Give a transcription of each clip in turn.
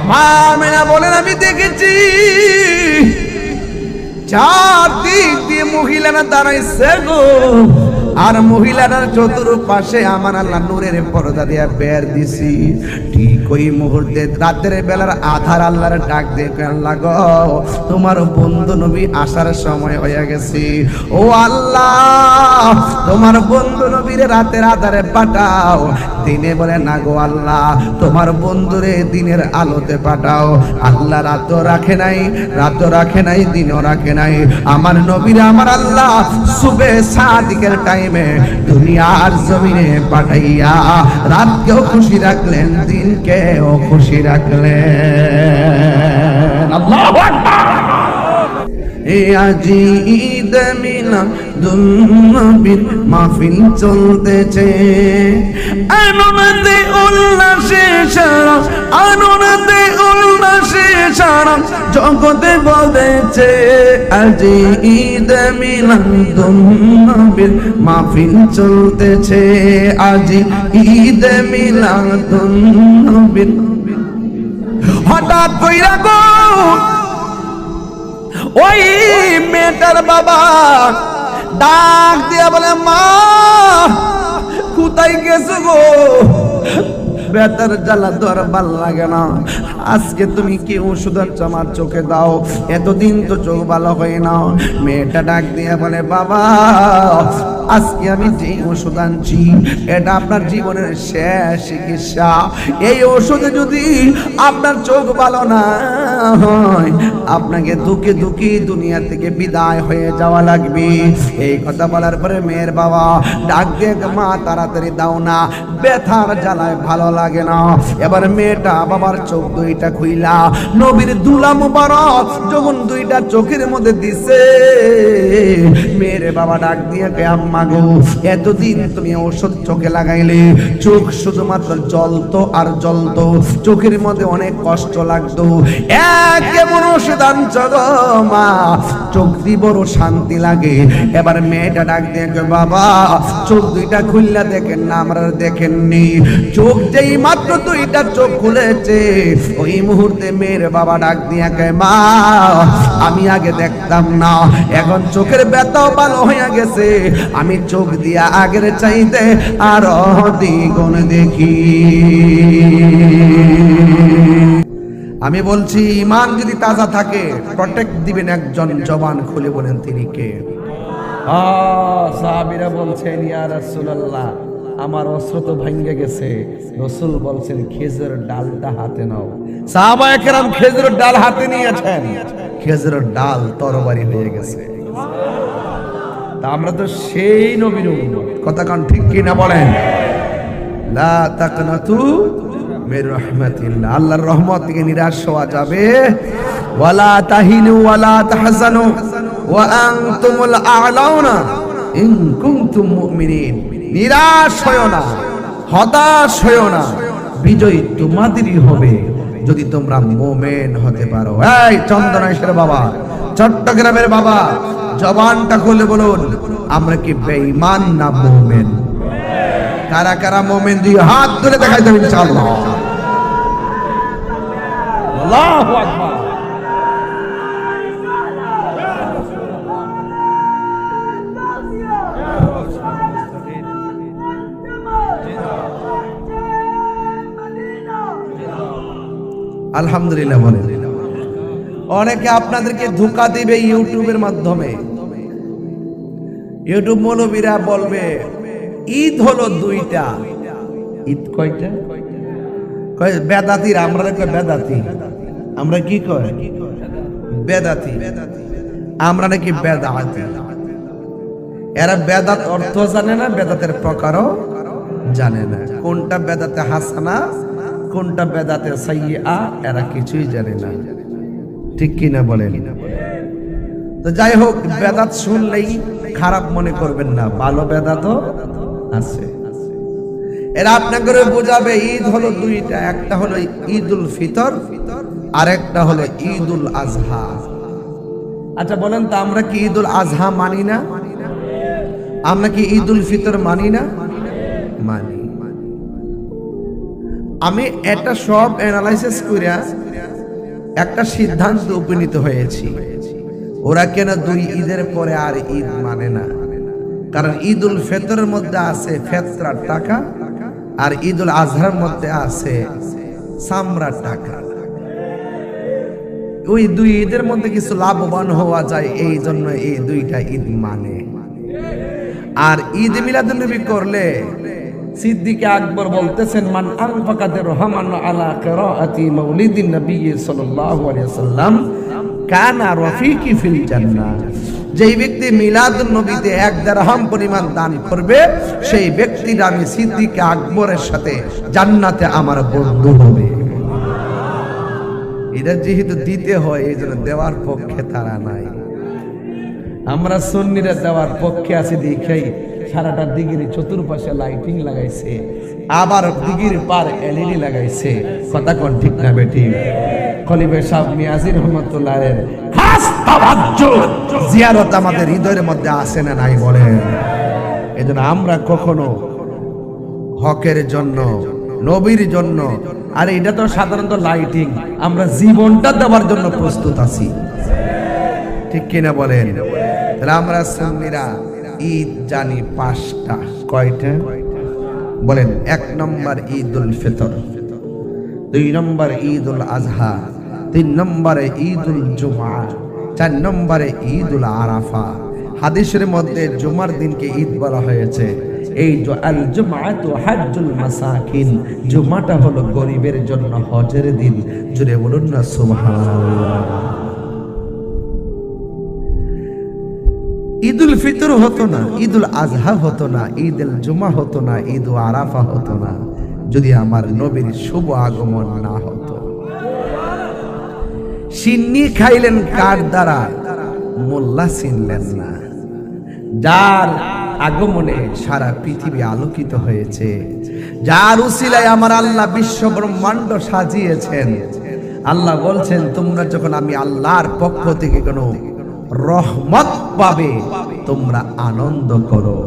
মা আমেনা বলেন আমি দেখেছি চারদিক দিয়ে মহিলারা দাঁড়াইছে গো, আর মহিলারা চতুর্পাশে আমার আল্লাহ নূরের পর্দা দিয়া বের দিছি। ঠিক ওই মুহূর্তে রাতের বেলার আধার আল্লাহর ডাক দেখে, আল্লাহ গো তোমার বন্ধু নবী আসার সময় হয়ে গেছে, ও আল্লাহ তোমার বন্ধু নবীরে রাতের আধারে পাঠাও। দিনে বলে না গো আল্লাহ তোমার বন্ধুরে দিনের আলোতে পাঠাও। আল্লাহ রাতও রাখে নাই দিনও রাখে নাই, আমার নবীরা আমার আল্লাহ সুবে সাদিকের টাইমে দুনিয়ার জমিনে পাঠাইয়া রাতকেও খুশি রাখলেন, দিনকেও খুশি রাখলেন। আল্লাহু আকবার। আজি ঈদ মিলাদুন্নবীর মাহফিল চলতেছে, আনন্দে উল্লাসে সারা, আনন্দে উল্লাসে সারা জগতে বলেছে। আজি ঈদ মিলাদুন্নবীর মাহফিল চলতেছে, আজি ঈদ মিলাদুন্নবীর। হঠাৎ কইরা গো ওই মেয়েটার বাবা ডাক দিয়া বলে, মা কোথায় গেছো গো? বেতার জ্বালা তো আর ভাল লাগে না, আজকে তুমি কি ওষুধ আমার চোখে দাও, এতদিন তো চোখ ভালো হয় না। মেয়েটা ডাক দিয়া বলে, বাবা আজকে আমি যে ওষুধ আনছি এটা আপনার জীবনের শেষ চিকিৎসা। এই ওষুধে যদি আপনার চোখ ভালো না হয় আপনাকে দুঃখে দুঃখী দুনিয়া থেকে বিদায় হয়ে যাওয়া লাগবে। এই কথা বলার পরে মেয়ের বাবা ডাক দিয়ে, মা তাড়াতাড়ি দাও না, ব্যথার জ্বালায় ভালো লাগে না। এবার মেয়েটা বাবার চোখ দুইটা খুইলা নবীর দুলা মুবারক যখন দুইটা চোখের মধ্যে দিছে, মেয়ের বাবা ডাক দিয়ে, আম্মা গো এতদিন তুমি ওষুধ চোখে লাগাইলে চোখ শুধুমাত্র জ্বলতো আর জ্বলতো, চোখের মধ্যে অনেক কষ্ট লাগতো, কেমন ওষুধ আনছো গো মা, চোখ দিয়ে বড় শান্তি লাগে। এবার মেয়েটা ডাক দিয়ে, বাবা চোখ দুইটা খুললা দেখেন না, আমরা দেখেননি। চোখ যেই মাত্র দুইটা চোখ খুলেছে ওই মুহূর্তে মেয়ের বাবা ডাক দিয়ে, মা আমি আগে দেখতাম না, এখন চোখের ব্যথাও ভালো হয়ে গেছে, আমি চোখ দিয়া আগের চাইতে আরো দ্বিগুণ দেখি। আমি বলছি ইমান যদি তাজা থাকে প্রটেক্ট দিবেন একজন, জবান খুলে বলেন তিনি কে? সাহাবীরা বলছেন, ইয়া রাসূলুল্লাহ আমার অস্ত্র তো ভেঙে গেছে। রাসূল বলছেন, খেজুর ডালটা হাতে নাও। সাহাবায়ে কেরাম খেজুরের ডাল হাতে নিয়েছেন, খেজুরের ডাল তরবারি হয়ে গেছে। তা আমরা তো সেই নবীর উম্মত, কথা কান ঠিক কি না বলেন? লা তাকনাতু মির রাহমাতিল্লাহ, আল্লাহর রহমত থেকে নিরাশ হওয়া যাবে। ওয়ালা তাহিনু ওয়ালা তাহজানু ওয়া আনতুমুল আ'লাউনা ইন কুনতুম মুমিনিন, নিরাশ হয়ো না, হতাশ হয়ো না, বিজয় তোমাদেরই হবে যদি তোমরা মুমিন হতে পারো। এই চন্দনেশ্বর বাবা, চট্টগ্রামের বাবা, জবানটা খুলে বলুন আমরা কি বেঈমান না মুমিন? কারা কারা মুমিন দুই হাত তুলে দেখাই দেবেন ইনশাআল্লাহ। আল্লাহু আকবার। আলহামদুলিল্লাহ বলেন। অনেকে আপনাদেরকে ধোঁকা দিবে ইউটিউবের মাধ্যমে। ইউটিউব মৌলবীরা বলবে ঈদ হলো দুইটা। ঈদ কয়টা? কয় বেদাতির, আমরা কই বেদাতি, আমরা কি কয় বেদাতি, আমরা নাকি বেদাতি। এরা বেদাত অর্থ জানে না, বেদাতের প্রকারও জানে না, কোনটা বেদাতে হাসানা কোনটা বেদাতে সাইয়্যা এরা কিছুই জানে না, ঠিক কি না বলেন? তো যাই হোক, বেদাত শুনলেই খারাপ মনে করবেন না, ভালো বেদাতও আছে। এরা আপনাকে বোঝাবে ঈদ হলো দুইটা, একটা হলো ঈদুল ফিতর আর একটা হলো ঈদুল আজহা। আচ্ছা বলেন তো, আমরা কি ঈদুল আজহা মানি না? আমরা কি ঈদুল ফিতর মানি না? মানি। আমি এটা সব অ্যানালাইসিস কইরা একটা সিদ্ধান্ত উপনীত হয়েছি, ওরা কেন 2 ঈদের পরে আর ঈদ মানে না। কারণ ঈদুল ফিতরের মধ্যে আছে ফেতরার টাকা, আর ঈদুল আজহার মধ্যে আছে সামরার টাকা। ওই 2 ঈদের মধ্যে কিছু লাভবান হওয়া যায়, এই জন্য এই 2টা ঈদ মানে। আর ঈদ মিলাদুন নবী করলে সিদ্দিক আকবর বলতেছেন, মান আনফাকা দিরহামান আলা কিরাআতি মাউলিদিন নবী সাল্লাল্লাহু আলাইহি ওয়াসাল্লাম কানা রাফিকি ফিল জান্নাহ। যেই ব্যক্তি মিলাদুন নবীতে 1 দিরহাম পরিমাণ দান করবে, সেই ব্যক্তির আমি সিদ্দিক আকবরের সাথে জান্নাতে আমার বন্ধু হবে। এটা যেহেতু দিতে হয়, এই জন্য দেওয়ার পক্ষে তারা নাই। আমরা সুন্নিরা দেওয়ার পক্ষে আছি দেখাই সারাটা দিগির চতুর্পাশে লাইটিং লাগাইছে, আবার দিগির পার এলইডি লাগাইছে। কথা কোন ঠিক না বেটি? খলিফা সাহেব মিয়াজির রহমাতুল্লাহের খাস তাওয়াজ্জু জিয়ারত আমাদের হৃদয়ের মধ্যে আছে না নাই বলেন? এজন্য আমরা কখনো হকের জন্য, নবীর জন্য, আর এটা তো সাধারণত লাইটিং, আমরা জীবনটা দেওয়ার জন্য প্রস্তুত আছি, ঠিক কিনা বলেন? তাহলে আমরা সুন্নিরা ঈদ জানি 5টা। কয়টা বলেন? 1 নম্বর ঈদুল ফিতর, 2 নম্বরে ঈদুল আজহা, 3 নম্বরে ঈদুল জুমআ, 4 নম্বরে ঈদুল আরাফা। হাদিসের মধ্যে জুমার দিনকে ঈদ বলা হয়েছে। এই আল জুমআতু হজ্জুল মাসাকিন, জুমাটা হলো গরিবের জন্য হজের দিন। জুড়ে বলুন না সুবহানাল্লাহ। ঈদুল ফিতর হতো না, ঈদুল আজহা হতো না, ঈদুল জুমা হতো না, ঈদুল আরাফা হতো না, যদি আমার নবীর শুভ আগমন না হতো। সিন্নি খাইলেন কার দ্বারা? মোল্লা চিনলেন না। যার আগমনে সারা পৃথিবী আলোকিত হয়েছে, যার উসিলায় আমার আল্লাহ বিশ্ব ব্রহ্মাণ্ড সাজিয়েছেন। আল্লাহ বলছেন, তোমরা যখন আমি আল্লাহর পক্ষ থেকে কোনো রহমত পাবে, তোমরা আনন্দ করো।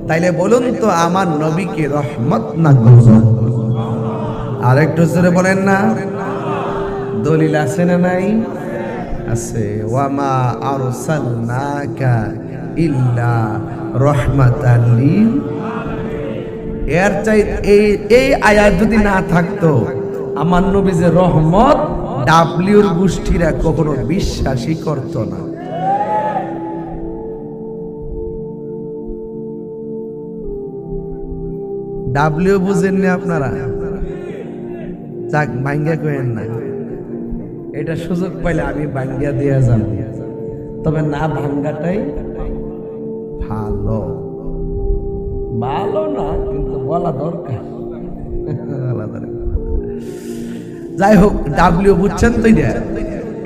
তাইলে বলুন তো, আমার নবীকে রহমত না গজব? আর একটু জোরে বলেন না? দলিল আছে না নাই? আছে। ওয়ামা আরসালনাকা ইল্লা রাহমাতাল লিল। এর চাই এই আয়াত যদি না থাকতো, আমার নবী যে রহমত, ডাব্লিউর গোষ্ঠীরা কখনো বিশ্বাসই করতো না। ডাব্লিউ বুঝেননি আপনারা? যাক, ভাঙ্গা কইেন না, এটা সুযোগ পাইলে আমি ভাঙ্গা দিয়া যাব, তবে না ভাঙ্গাটাই ভালো। ভালো না, কিন্তু বলা দরকার। যাই হোক, ডাব্লিউ বুঝছেন তো?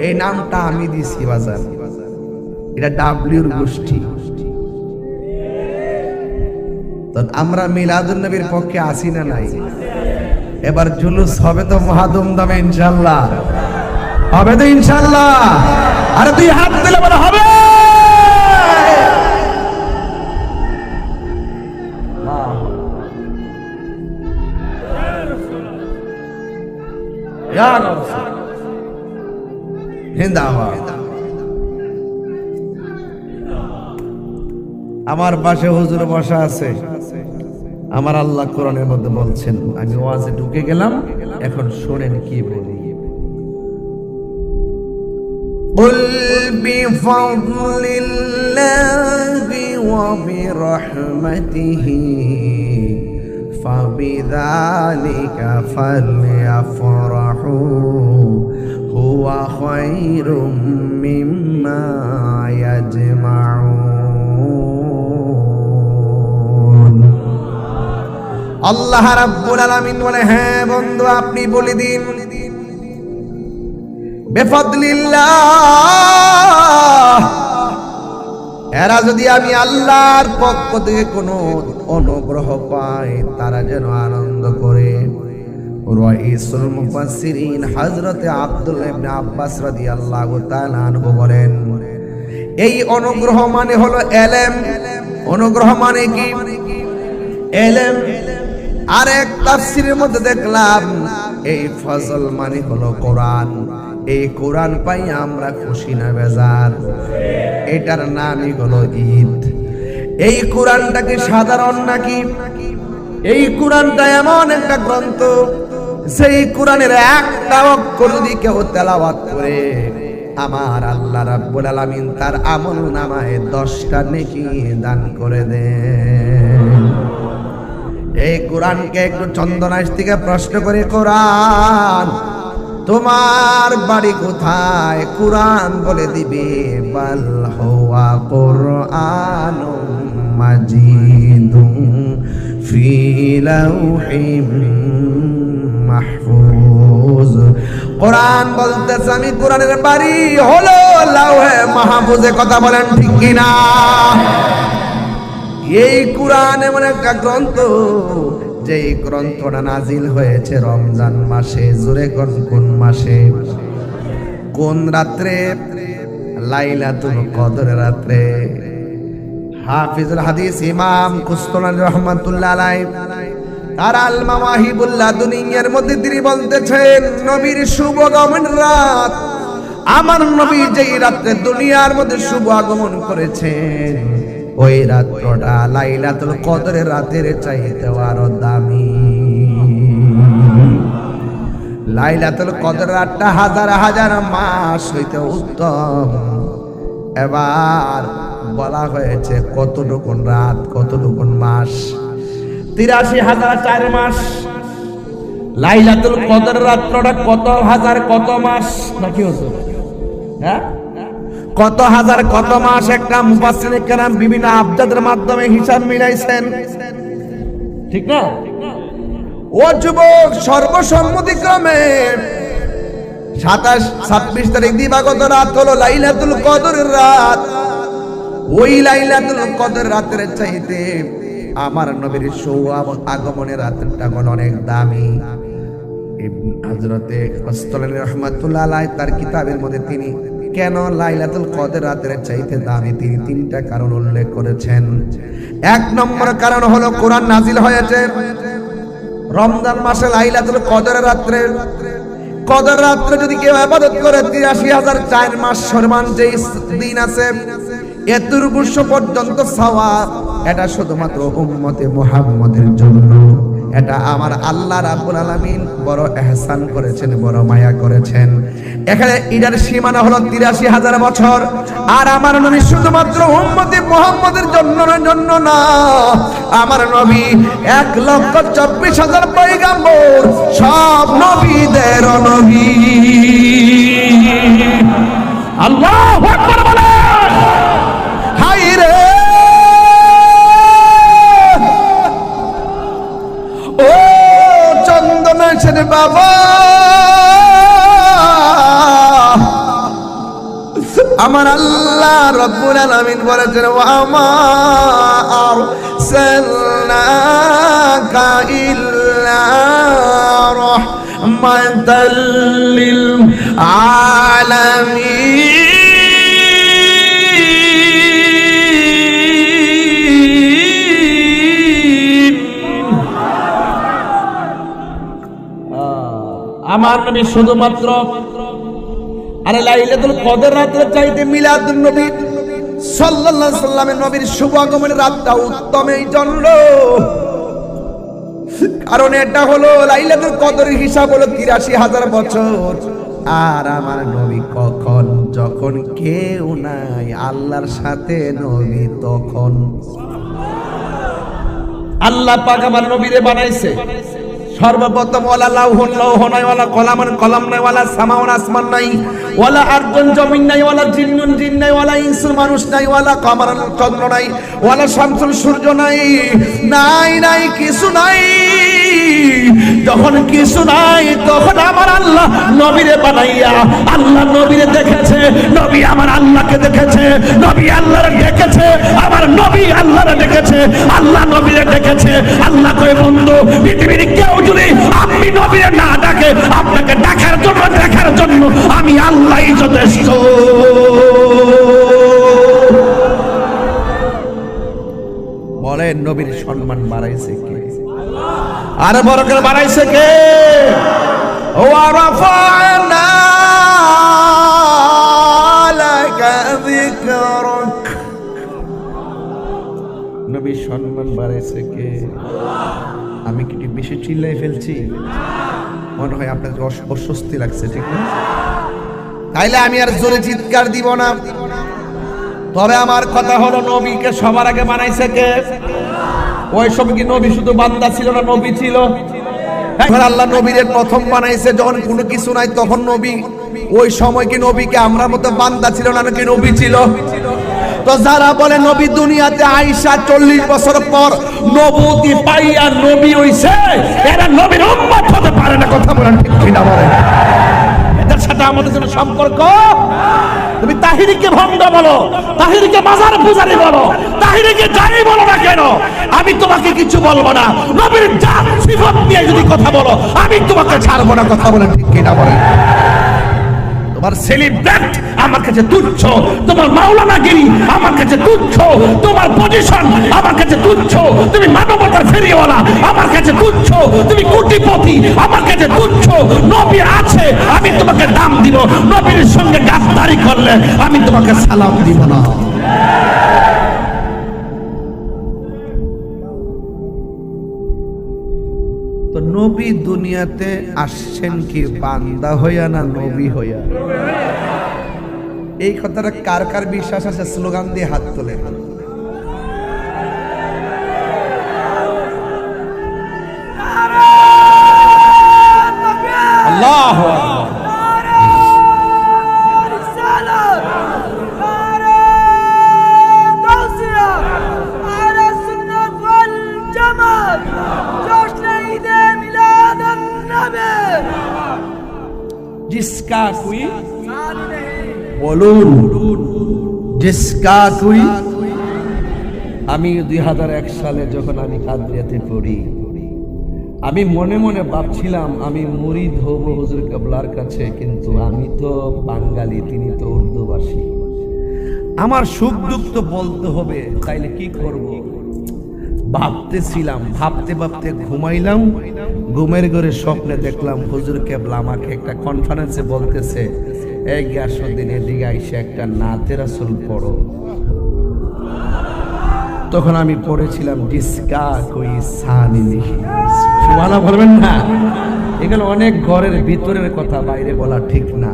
এই নামটা আমি দিছি বাজার, এটা ডাব্লিউর গোষ্ঠী। আমরা মিলাদুন নবীর পক্ষে আসি না নাই? এবার জুলুস হবে তো মহাদুম দামে ইনশাআল্লাহ, হবে তো ইনশাআল্লাহ। আরে তুই হাত দিলে বলে হবে। জিন্দাবাদ। আমার পাশে হুজুর বসা আছে। আমার আল্লাহ কোরআনের মধ্যে বলছেন, আমি ওয়াজে ঢুকে গেলাম, এখন শুনেন কি বলি। قل بفضل الله وبرحمته فبذلك فليفرحوا هو خير مما يجمعون। আল্লাহ রাব্বুল আলামিন বলে, হ্যাঁ বন্ধু, আপনি বলে দিন, বেফাদলিল্লাহ, এরা যদি আমি আল্লাহর পক্ষ থেকে কোনো অনুগ্রহ পায়, তারা যেন আনন্দ করে। রাইসুল মুফাসসিরিন হযরতে আব্দুল্লাহ ইবনে আব্বাস রাদিয়াল্লাহু তাআলা আনহু বলেন, এই অনুগ্রহ মানে হলো এলেম। অনুগ্রহ মানে কি? এলেম। আর এক তাফসীরের মধ্যে দেখলাম, এই ফজল মানে হলো কোরআন। এই কোরআন পাই আমরা খুশি না বেজার? এটার নামই হলো ঈদ। এই কোরআনটা কি সাধারণ নাকি? এই কোরআনটা এমন একটা গ্রন্থ, সেই কোরআনের একটা অক্ষর যদি কেউ তেলাওয়াত করে, আমার আল্লাহ রাব্বুল আলামিন তার আমল নামায় 10টা নেকি দান করে দেন। এই কোরআনকে একটু চন্দনাইশ থেকে প্রশ্ন করে, কোরআন তোমার বাড়ি কোথায়? কোরআন বলে দিবে বাল হুয়া কুরআনুম মাজিদুম ফি লাউহিম মাহফুজ। কোরআন বলতেছে আমি কোরআনের বাড়ি হলো লাউহে মাহফুজে। কথা বলেন ঠিক কিনা? এই কোরআন এমন একটা গ্রন্থ, যেই গ্রন্থটা নাজিল হয়েছে রমজান মাসে। জোরে কোন কোন মাসে? কোন রাত্রে? লাইলাতুল কদর রাত্রে। হাফিজুল হাদিস ইমাম কুস্তুলানী রাহমাতুল্লাহ আলাইহি তার আল মাওয়াহিবুল লাদুনিয়ার মধ্যে তিনি বলতেছেন, নবীর শুভ আগমন রাত, আমার নবী যেই রাতে দুনিয়ার মধ্যে শুভ আগমন করেছেন, ওই রাতটা লাইলাতুল কদরের রাতের চাইতে আরো দামি। লাইলাতুল কদর রাতটা হাজার হাজার মাস হইতে উত্তম। এবার বলা হয়েছে কতটুকুন রাত, কতটুকুন মাস? 83,004 মাস। লাইলাতুল কদর রাতটা কত হাজার কত মাস নাকি হতো? হ্যাঁ, কত হাজার কত মাস? একটা মুফাসসিরিনে কেরাম বিভিন্ন আবজাদের মাধ্যমে হিসাব মিলাইছেন, ঠিক না? ও যুবক, সর্বসম্মতিক্রমে 27-26 তারিখ দিবাগত রাত হলো লাইলাতুল কদরের রাত। ওই লাইলাতুল কদর রাতের চাইতে আমার নবীর শুভ আগমনের রাতটা অনেক দামি। হযরতে কুস্তুলানী রাহমাতুল্লাহ আলাইহি তার কিতাবের মধ্যে তিনি কেন লাইলাতুল কদর রাতের চাইতে দামি, তিনি 3টা কারণ উল্লেখ করেছেন। 1 নম্বর কারণ হলো কোরআন নাজিল হয়েছে রমজান মাসে লাইলাতুল কদর রাত্রে। কদর রাত্রে যদি কেউ ইবাদত করে 83,004 মাস সমান যে দিন আছে, এতটুকু পর্যন্ত সওয়াব। এটা শুধুমাত্র উম্মতে মুহাম্মাদের জন্য। এটা আমার আল্লাহ রাব্বুল আলামিন বড় ইহসান করেছেন, বড় মায়া করেছেন। এখানে এটার সীমানা হলো 83,000 বছর। আর আমার নবী শুধুমাত্র উম্মতে মুহাম্মাদের জন্য না, আমার নবী 1,24,000 পয়গম্বর, সব নবীদের নবী। আল্লাহু আকবার বলেন। হায় রে, ও চন্দনেশের বাবা, আমার আল্লাহ রাব্বুল আলামিন বলেছেন, ওয়া মা আরসালনাকা ইল্লা রাহমাতাল লিল আলামিন। আমার নবী শুধুমাত্র আরে লাইলাতুল কদর রাতের চাইতে মিলাদুন নবী সাল্লাল্লাহু আলাইহি সাল্লামের নবীর শুভ আগমনের রাতটা উত্তম এই জন্য, কারণ এটা হলো লাইলাতুল কদরের হিসাব হলো 83,000 বছর। আর আমার নবী কখন? যখন কেউ নাই আল্লাহর সাথে নবী তখন। আল্লাহ পাক আমার নবীরে বানাইছে সর্বপ্রথম ওয়ালা লাউহুন লৌহ নাই, ওয়ালা কলামুন কলম নাই, ওয়ালা সামাউন আসমান নাই, ওয়ালা আরদুন জমিন নাই, ওয়ালা জিন্নুন জিন নাই, ওয়ালা ইনসুন মানুষ নাই, ওয়ালা কমারুন চন্দ্র নাই, ওয়ালা শামসুল সূর্য নাই, নাই নাই কিছু নাই। যখন কিছু নাই তখন আমার আল্লাহ নবীরে বানাইয়া, আল্লাহ নবীরে দেখেছে, নবী আমার আল্লাহকে দেখেছে, নবী আল্লাহরে দেখেছে, আমার নবী আল্লাহরে দেখেছে, আল্লাহ নবীরে দেখেছে। আল্লাহ কয়, বন্ধু পৃথিবীর কেউ যদি আপনি নবীরে না ডাকে, আপনাকে ডাকার জন্য দেখার জন্য আমি আল্লাহই যথেষ্ট। বলেন, নবীর সম্মান বাড়াইছে কে? আরে বড় করে বাড়াইছে কে? ওয়ারাফা'না লাকা যিকরাক। নবী সম্মান বাড়াইছে কে? আমি কি একটু বেশি চিল্লাই ফেলছি? মনে হয় আপনাদের অস্বস্তি লাগছে, ঠিক না? তাইলে আমি আর জোরে চিৎকার দিব না। তবে আমার কথা হলো, নবীকে সবার আগে বানাইছে কে? ওই সময় কি নবী শুধু বান্দা ছিল না, নবী ছিল? এখন আল্লাহ নবীর প্রথম বানাইছে যখন কোনো কিছু নাই তখন নবী। ওই সময় কি নবীকে আমরা মতো বান্দা ছিল না, নাকি নবী ছিল? তো যারা বলে নবী দুনিয়াতে আইসা 40 বছর পর নবুতি পাইয়া নবী হইছে, এরা নবীর উম্মত হতে পারে না। কথা বলেন ঠিক কিনা বলেন? এদের সাথে আমাদের কোনো সম্পর্ক? তুমি তাহিরিকে ভণ্ড বলো, তাহিরিকে মাজার পূজারি বলো, তাহিরিকে যাই বলো না কেন, আমি তোমাকে কিছু বলবো না। নবীর জাত সিফত নিয়ে যদি কথা বলো, আমি তোমাকে ছাড়বো না। কথা বলেন ঠিক কিনা বলেন? তোমার সেলিব্রেট আমার কাছে তুচ্ছ, তোমার মাওলানাগিরি আমার কাছে তুচ্ছ, তোমার পজিশন আমার কাছে তুচ্ছ, তুমি মানবতার ফেরিওয়ালা আমার কাছে তুচ্ছ, তুমি কোটিপতি আমার কাছে তুচ্ছ। নবী আছে, আমি তোমাকে দাম দিব। নবীর সঙ্গে গাদ্দারি করলে আমি তোমাকে সালাম দিব না। তো নবী দুনিয়াতে আসছেন কি বান্দা হইয়া না নবী হইয়া? এই কথাটা কার কার বিশ্বাস আছে? স্লোগান দিয়ে হাত তোলে। আল্লাহু আকবার। जिसका कोई বলুন, जिसका कोई। আমি 2001 সালে যখন আমি কাদরিয়াতে পড়ি, আমি মনে মনে ভাবছিলাম আমি মুরিদ হব হুজুর কেবলার কাছে, কিন্তু আমি তো বাঙালি, তিনি তো উর্দুভাষী। আমার সুখ দুঃখ তো বলতে হবে, তাইলে কি করব? ভাবতেছিলাম, ভাবতে ভাবতে ঘুমাইলাম। ঘুমের ঘরে স্বপ্নে দেখলাম হুজুর কেবলা আমাকে একটা কনফারেন্সে বলতেছে, এই গ্যাসুদ্দিন এদিকে আইসে একটা নাতে রাসূল পড়ো। তখন আমি পড়েছিলাম জিসকা কোই সানি নেহি। সুবহানাল্লাহ বলবেন না? এগুলো অনেক ঘরের ভিতরের কথা, বাইরে বলা ঠিক না।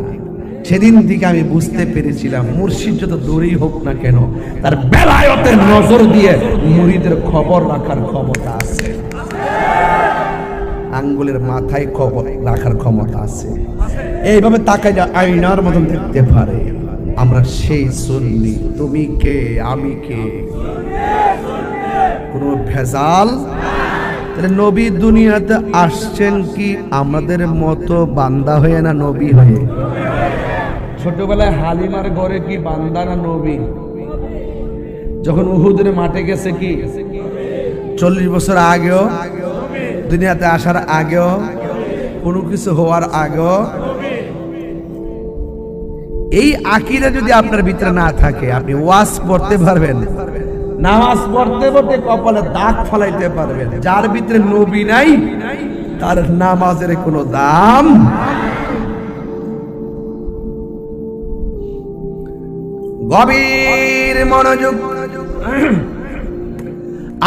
সেদিন থেকে আমি বুঝতে পেরেছিলাম মুর্শিদ যত দূরেই হোক না কেন, তার বেলায়েতের নজর দিয়ে মুরিদের খবর রাখার ক্ষমতা আছে, আঙ্গুলের মাথায় খবর রাখার ক্ষমতা আছে। এইভাবে তাকাই আয়নার মতন দেখতে পারে। আমরা সেই সুন্নি। তুমি কে, আমি কে, কোনো ভেজাল? তাহলে নবী দুনিয়াতে আসছেন কি আমাদের মতো বান্দা হয়ে না নবী হয়ে? ছোটবেলায় হালিমার ঘরে কি বান্দা না নবী? যখন উহুদের মাঠে গেছে কি 40 বছর আগেও, দুনিয়াতে আসার আগেও, কোনো কিছু হওয়ার আগেও। এই আকীদা যদি আপনার ভিতরে না থাকে, আপনি ওয়াজ পড়তে পারবেন, নামাজ পড়তে পড়তে কপালে দাগ ফলাইতে পারবেন। যার ভিতরে নবী নাই তার নামাজের কোনো দাম। গভীর মনোযোগ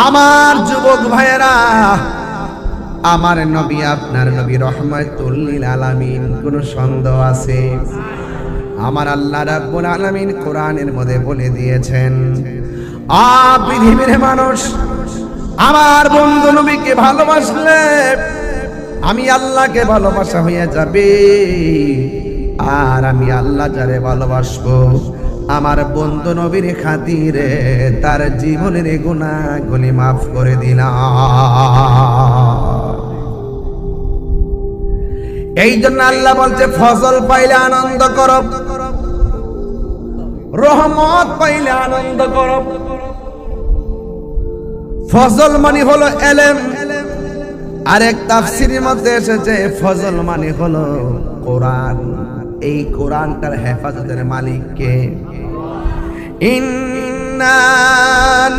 আমার যুবক ভাইয়েরা। আমার নবী আপনার নবী রহমাতুল লিল আলামিন, কোন সন্দেহ আছে? আমার আল্লাহ রাব্বুল আলামিন কোরআনের মধ্যে বলে দিয়েছেন, পৃথিবীর মানুষ আমার বন্ধু নবীকে ভালোবাসলে আমি আল্লাহকে ভালোবাসা হয়ে যাবে, আর আমি আল্লাহ যারে ভালোবাসবো আমার বন্ধু নবীর খাতিরে তার জীবনের গুনাহগুলি মাফ করে দিলাম। এই জন্য আল্লাহ বলছে, ফজল পাইলে আনন্দ করো, রহমত পাইলে আনন্দ করো। ফজল মানে হলো এলেম। আরেক তাফসীরের মধ্যে এসেছে ফজল মানে হলো কোরআন। এই কোরআনটার হেফাজতের মালিক কে? ইন্না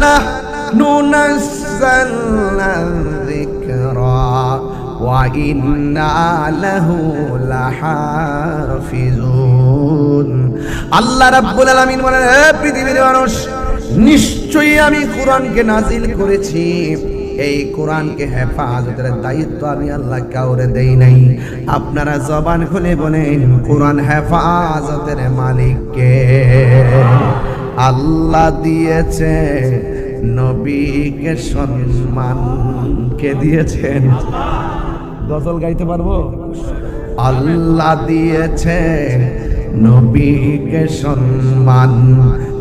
নাহনু নাযালনা যিকরা ওয়া ইন্না লাহু লাহাফিজুন। আল্লাহ রাব্বুল আলামিন বলেন, হে পৃথিবীর মানুষ, নিশ্চয়ই আমি কোরআনকে নাজিল করেছি, এই কোরআনকে হেফাজতের দায়িত্ব আমি আল্লাহ কাউরে দেই নাই। আপনারা জবান খুলে বলেন, কোরআন হেফাজতের মালিককে? আল্লাহ দিয়েছে, নবীকে সম্মান কে দিয়েছেন? গজল গাইতে পারবো? আল্লাহ দিয়েছে নবীকে সম্মান,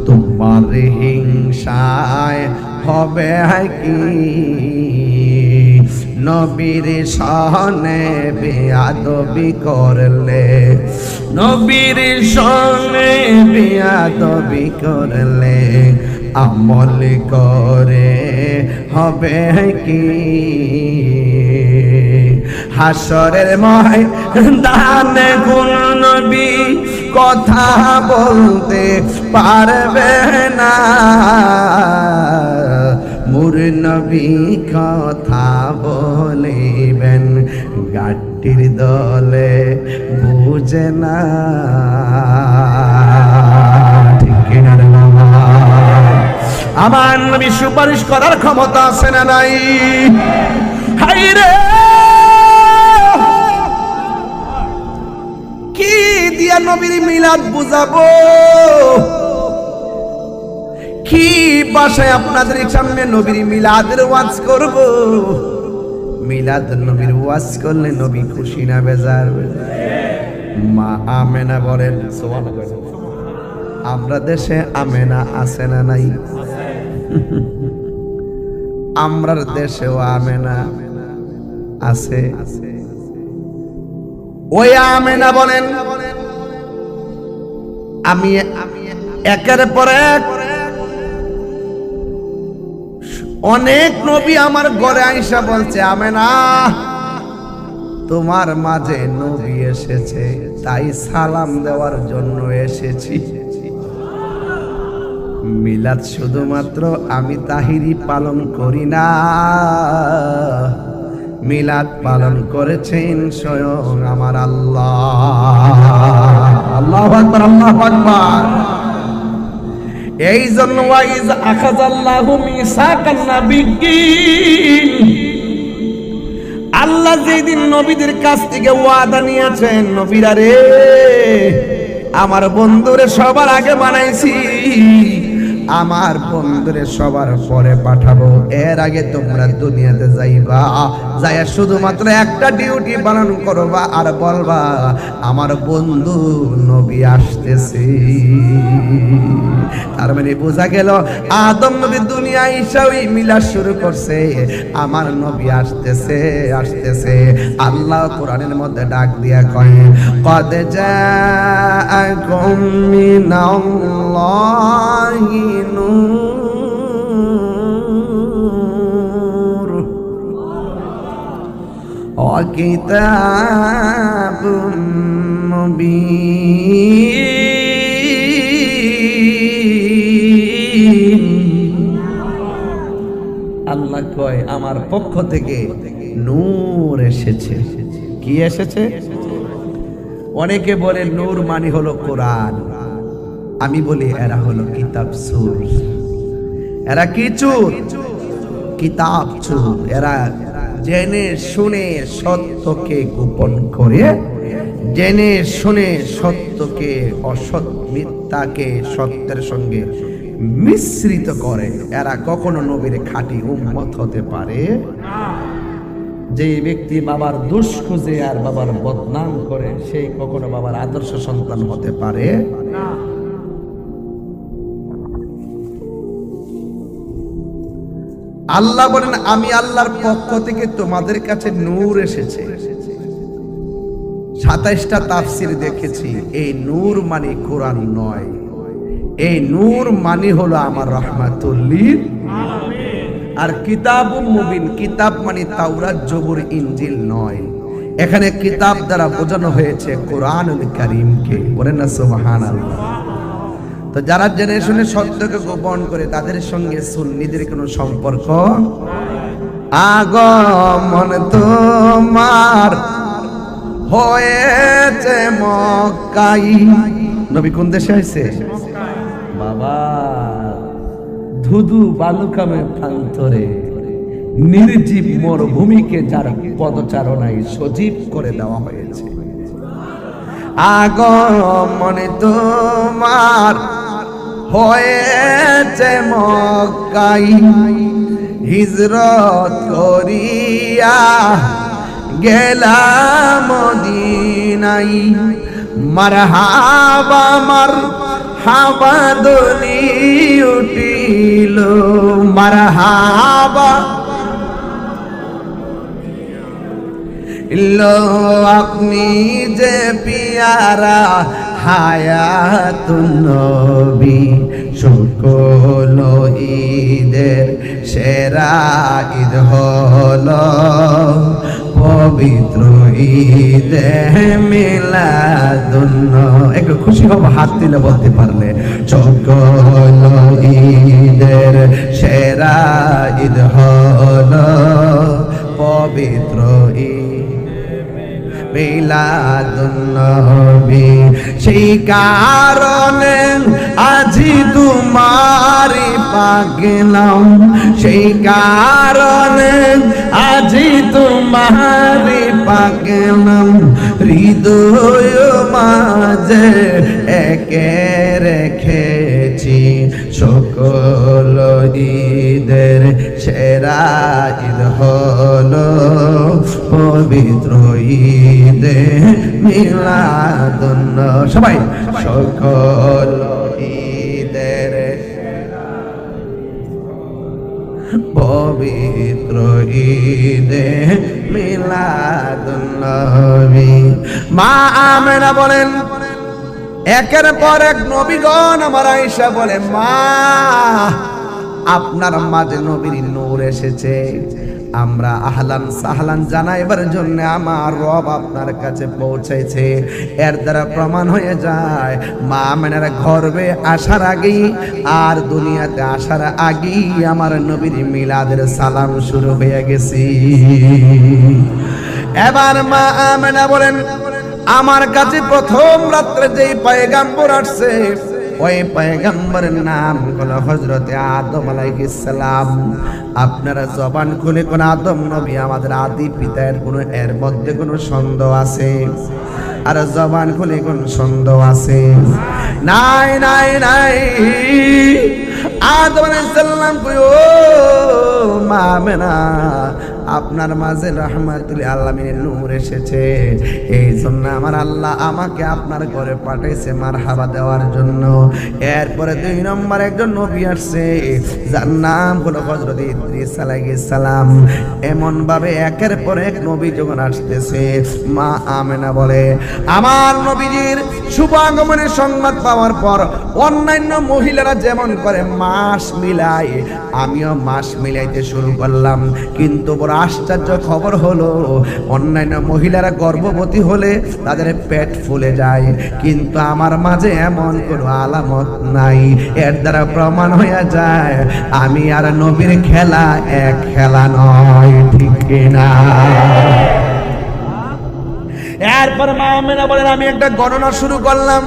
তোমার হিংসায় হবে কি? নবীর সনে বেয়াদবি করলে, নবীর সনে বেয়াদবি করলে আমল করে হবে কি? হাসরের ময়দানে কোন নবী কথা বলতে পারবে না, মোর নবী কথা বলিবেন গাটির দলে বুঝে না। ঠিক কিনা রে বাবা? আমার নবী সুপারিশ করার ক্ষমতা আছে না নাই? হায়রে, কি দিয়া নবীর মিলাদ বুঝাবো? কি ভাষায় আপনাদের সামনে নবীর মিলাদের ওয়াজ করব? মিলাদ নবীর ওয়াজ করলে নবী খুশি না বেজার? মা আমেনা বলেন সুবহানাল্লাহ। আমরা দেশে আমেনা আছে না নাই? আমরার দেশেও আমেনা আছে। ওই আমেনা বলেন, আমি একের পর এক অনেক নবী আমার ঘরে আইসা বলছে, আমেনা তোমার মাঝে নবী এসেছে, তাই সালাম দেওয়ার জন্য এসেছি। মিলাদ শুধুমাত্র আমি তাহিরি পালন করি না, মিলাদ পালন করেছেন স্বয়ং আমার আল্লাহ। আল্লাহু আকবার, আল্লাহু আকবার। এই জন্য ওয়াইজ আখাযাল্লাহু মিসাকান নাবিয়্যিন, আল্লাহ যেদিন নবীদের কাছ থেকে ওয়াদা নিয়েছেন, নবীরা রে আমার বন্ধুরে সবার আগে বানাইছি, আমার বন্ধুরে সবার পরে পাঠাবো, এর আগে তোমরা দুনিয়াতে যাইবা, যাইয়া শুধুমাত্র একটা ডিউটি পালন করবা আর বলবা আমার বন্ধু নবী আসতেছে। তার মানে বোঝা গেল আদম নবী দুনিয়ায় এসে ওই মিলাদ শুরু করছে, আমার নবী আসতেছে আসতেছে। আল্লাহ কোরআনের মধ্যে ডাক দিয়া কয়, কদ জাআকুম মিনাল্লাহি নূর ওয়া কিতাবুম মুবিন। আল্লাহ কয় আমার পক্ষ থেকে নূর এসেছে। কি এসেছে? অনেকে বলে নূর মানে হলো কোরআন, আমি বলি এরা হলো কিতাব চোর। এরা কি চোর? কিতাব চোর। এরা জেনে শুনে সত্যকে গোপন করে, জেনে শুনে সত্যকে অসৎ, মিথ্যাকে সত্যের সঙ্গে মিশ্রিত করে। এরা কখনো নবীর খাঁটি উম্মত হতে পারে না। যে ব্যক্তি বাবার দোষ খুঁজে আর বাবার বদনাম করে, সেই কখনো বাবার আদর্শ সন্তান হতে পারে না। আল্লাহ বলেন আমি আল্লাহর পক্ষ থেকে তোমাদের কাছে নূর এসেছে। ২৭টা তাফসীর দেখেছি, এই নূর মানে কোরআন নয়, এই নূর মানে হলো আমার রাহমাতুল লিল আলামিন। আর কিতাবুম মুবিন, কিতাব মানে তাওরাত, জবুর, ইনজিল নয়। এখানে কিতাব দ্বারা বোঝানো হয়েছে কোরআনুল কারীমকে। বলেন না সুবহানাল্লাহ। তো যারা জেনে শুনে সত্যকে গোপন করে তাদের সঙ্গে সুন্নিদের কোনো সম্পর্ক। আগমন তোমার হয়েছে মক্কায়। নবী কোন দেশে আইছে বাবা? ধুধু বালুকামে প্রান্তরে নির্জীব মরুভূমিকে যার পদচারণায় সজীব করে দেওয়া হয়েছে। আগমন তোমার হয়েছে মক্কায়, হিজরত করিয়া গেলাম মদিনায়। মারহাবা মারহাবা ধ্বনি উঠিল, মারহাবা লো আপনি যে পিয়ারা হায়াতুন নবী, সকল ঈদের সেরা ঈদ হলো পবিত্র ঈদে মিলাদুন নবী। একটু খুশি হব হাত দিলে বলতে পারলে। সকল ঈদের সেরা ঈদ হলো পবিত্র ঈদ মিলাদুন নবী। সেই কারণে আজি তোমারি পাগলাম, সেই কারণে আজি তোমারি পাগলাম। হৃদয় মাঝে একে রেখেছি সকল ঈদের সেরা ঈদ হলো পবিত্র ঈদে মিলাদুন নবী। সবাই সকল ঈদের পবিত্র ঈদে মিলাদুন নবী। মা আমেনা বলেন, একের পর এক নবীগণ আমার আয়েশা বলে, মা আপনার মাঝে নবীর নূর এসেছে, আমরা আহলান সাহলান জানাইবার জন্য আমার রব আপনার কাছে পৌঁছেছে। এর দ্বারা প্রমাণ হয়ে যায় মা আমেনার গর্ভে আসার আগেই আর দুনিয়াতে আসার আগেই আমার নবীর মিলাদের সালাম শুরু হয়ে গেছে। এবার মা আমেনা বলেন, আমার কাছে প্রথম রাত্রে যেই পয়গাম্বর আসছে ওই পয়গাম্বরের নাম হলো হযরতে আদম আলাইহিস সালাম। আপনারা জবান খুলে কোন আদম নবী আমাদের আদি পিতার কোন এর মধ্যে কোন সন্দেহ আছে? আর জবান খুলে কোন সন্দেহ আছে? নাই নাই নাই। আদম আলাইহিস সালাম কই, ও মা আমেনা আপনার মাঝে রাহমাতুল আলামিনের নূর এসেছে, এই জন্য আমার আল্লাহ আমাকে আপনার ঘরে পাঠাইছে মারহাবা দেওয়ার জন্য। এরপরে 2 নম্বর একজন নবী আসছে, যার নাম হলো হযরত ইদ্রিস আলাইহিস সালাম। এমন ভাবে একের পর এক নবী যখন আসতেছে, মা আমেনা বলে, আমার নবীজির শুভ আগমনের সংবাদ পাওয়ার পর অন্যান্য মহিলারা যেমন করে মাস মিলায়, আমিও মাস মিলাইতে শুরু করলাম। কিন্তু বড় আশ্চর্য খবর হলো, অন্যান্য মহিলারা গর্ভবতী হলে তাদের পেট ফুলে যায়, কিন্তু আমার মাঝে এমন কোনো আলামত নাই। এর দ্বারা প্রমাণ হয়ে যায় আমি আর নবীর খেলা এক খেলা নয়, ঠিক কিনা? এরপর মা আমেনা বলেন, আমি একটা গণনা শুরু করলাম।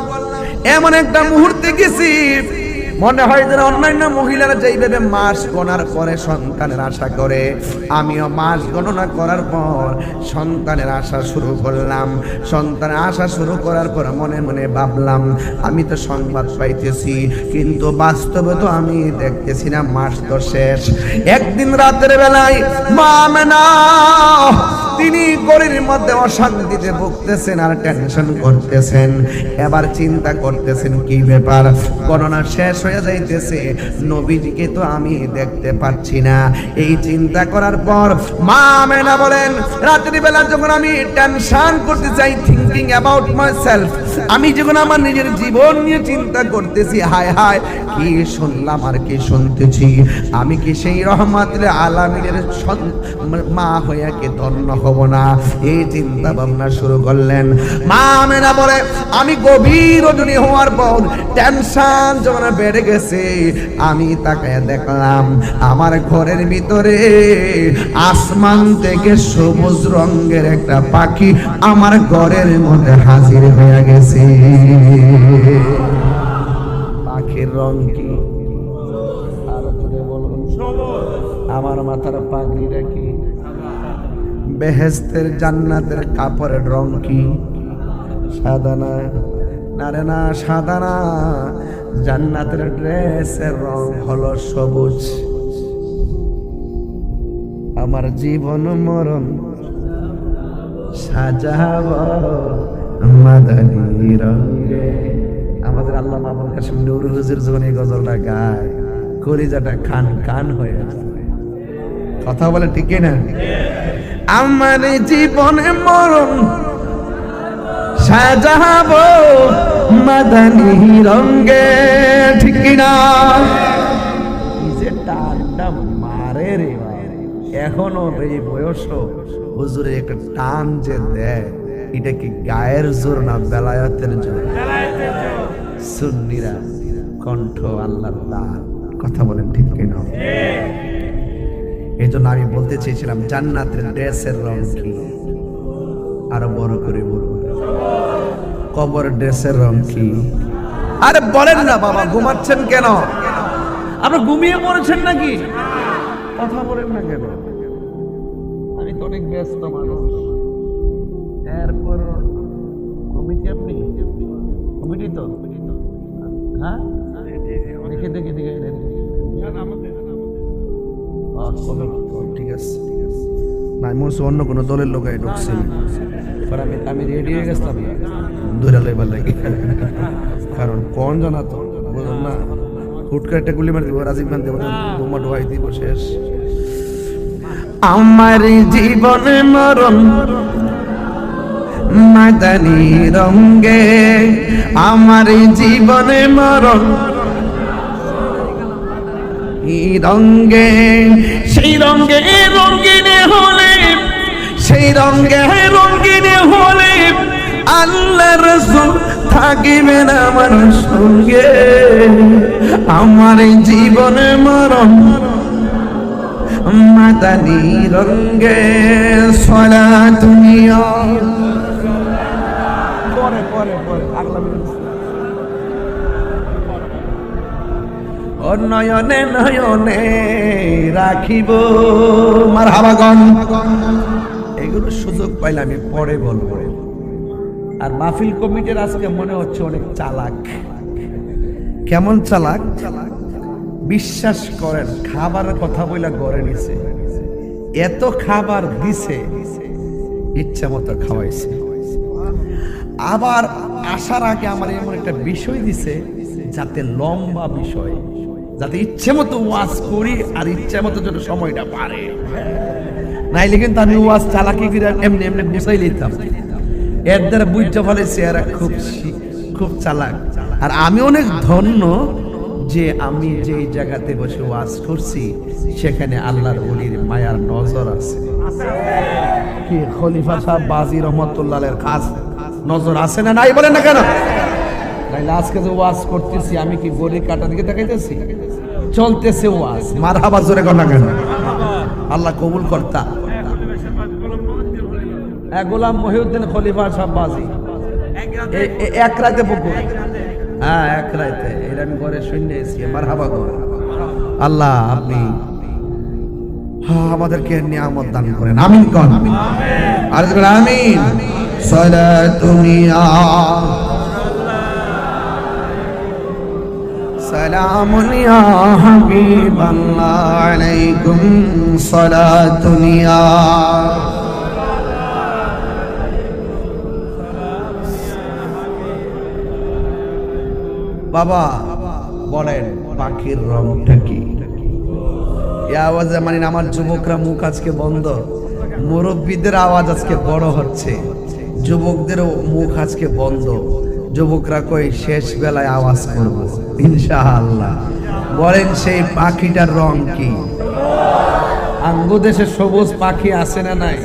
এমন একটা মুহূর্তে গেছি, মনে হয় যেন অন্যান্য মহিলারা যেইভাবে মাস গণার পরে সন্তানের আশা করে, আমিও মাস গণনা করার পর সন্তানের আশা শুরু করলাম। সন্তানের আশা শুরু করার পর মনে মনে ভাবলাম, আমি তো সংবাদ পাইতেছি, কিন্তু বাস্তবে তো আমি দেখতেছি না, মাস তো শেষ। একদিন রাতের বেলায় মা আমেনা তিনি গরির মধ্যে অশান্তিতে ভুগতেছেন আর টেনশন করতেছেন। এবার চিন্তা করতেছেন কি ব্যাপার, গণনা শেষ হয়ে যাইতেছে, নবীজিকে তো আমি দেখতে পাচ্ছি না। এই চিন্তা করার পর মা আমেনা বলেন, রাতের বেলা যখন আমি টেনশন করতে চাই, thinking thinking about my self, আমি যখন আমার নিজের জীবন নিয়ে চিন্তা করতেছি, হায় হায় কি শুনলাম আর কি শুনতেছি, আমি কি সেই রহমাতুল আলামিনের মা হইয়া কি ধন্য হব না? এই চিন্তা ভাবনা শুরু করলেন। মা আমেনা বলে, আমি গভীর রজনী হওয়ার পর টেনশন যখন বেড়ে গেছে, আমি তাকায় দেখলাম আমার ঘরের ভিতরে আসমান থেকে সবুজ রঙের একটা পাখি আমার ঘরের মধ্যে হাজির হয়ে গেছে। পাখির রং কি? আমার মাথার পাগড়িটা কি? বেহেশতের জান্নাতের কাপড়ের রং কি? সাদা না? না রে না, সাদা না, জান্নাতের ড্রেসের রং হলো সবুজ। আমার জীবন মরণ সাজাবো মাদানী রঙে। আমাদের আল্লামা আবুল কাসেম নুরুল হুজুর যখন এই গজলটা গায়, কলিজাটা খান খান হয়ে যায়। কথা বলে ঠিক না? আমার জীবনে মরণ সাজাবো মাদানী রঙে, ঠিক না? যে টানটা মারে রে, এখনো এই বয়স হুজুরে একটা টান যে দেয়, এটা কি গায়ের জোর না বেলায়েতের জোর? সুন্নিরা কণ্ঠ আল্লাহর দান। কথা বলেন ঠিক কিনা? এই জন্য আমি বলতে চেয়েছিলাম জান্নাতের ড্রেসের রং কি? আরো বড় করে বলবো, কবর ড্রেসের রং কি? আরে বলেন না বাবা, ঘুমাচ্ছেন কেন? আপনি ঘুমিয়ে পড়েছেন নাকি? কথা বলেন না কেন? আমি তো অনেক ব্যস্ত মানুষ। এরপর কমিটি, আপনি কমিটি তো? হ্যাঁ, দেখে দেখে দেখে ঠিক আছে। না, আমি মনে হচ্ছে অন্য কোনো দলের লোক ঢুকছি। আমি রেডি হয়ে গেছিলাম ধরে লেবার লাগে, কারণ কোন জানা তো বুঝলাম না, হুট করে একটা গুলি মার দিব, রাজীব খান দেব, বোমা ঢোয়াই দিব, শেষ। আমার জীবনে মরণ মাদানী রঙে, আমার জীবনে মরণ রঙে, সেই রঙে রঙিনে হলে, সেই রঙে রঙিনে হলে আল্লাহ রাসূল থাকিবেন আমার সঙ্গে। আমার জীবনে মরণ মাদানী রঙে, সলাতুনিয়া পরে পরে পরে আগলা নয়নে নয়নে রাখিব মারহাবাগন। এগুলো সুযোগ পাইলে আমি পরে বলবো। আর মাহফিল কমিটির আজকে মনে হচ্ছে অনেক চালাক। কেমন চালাক? বিশ্বাস করেন, খাবারের কথা বইলা গড়ে নিছে, এত খাবার দিছে, ইচ্ছা মতো খাওয়াইছে। আবার আসার আগে আমার এমন একটা বিষয় দিছে, যাতে লম্বা বিষয়, যাতে ইচ্ছে মতো ওয়াজ করি আর ইচ্ছে মতো যেন সময়টা পারে। নাইলে কিন্তু আমি ওয়াজ চালাকি করে এমনি এমনি গুছাই নিতাম। এর দ্বারা বুঝতে ফেলেছি এরা খুব চালাক। আর আমি অনেক ধন্য যে আমি যে জায়গাতে বসে ওয়াজ করছি সেখানে আল্লাহর ওলির মায়ার নজর আছে। কি খলিফা সাহেব বাজি রহমতুল্লাহের খাস নজর আছে না নাই? বলেন না কেন? নাইলে আজকে যে ওয়াজ করতেছি আমি কি গড়ি কাটা দিকে তাকাইতেছি? চলতেছে ওয়াজ, মারহাবা জোরে কর না কেন? আল্লাহ কবুল কর্তা। গোলাম মহিউদ্দিন খলিফা সাহেব বাজি এক রাতে পুকুর, হ্যাঁ এক রাতে, এটা আমি ঘরে শুনেছি। মারহাবা গো আল্লাহ, আপনি আমাদেরকে নিয়ামত দান করেন, আমিন কোন আর আমিন। সালাতুনিয়া সালামুন ইয়া হাবিবাল্লাহ আলাইকুম সালাতুনিয়া। বাবা বলেন পাখির রংটা কি? এই আওয়াজে আমার যুবকরা মুখ আজকে বন্ধ, মুরব্বীদের আওয়াজ আজকে বড় হচ্ছে। যুবকদেরও মুখ আজকে বন্ধ। যুবকরা কই শেষ বেলায় আওয়াজ করব ইনশাআল্লাহ। বলেন সেই পাখিটার রং কি? আঙ্গু দেশে সবুজ পাখি আছে না নাই?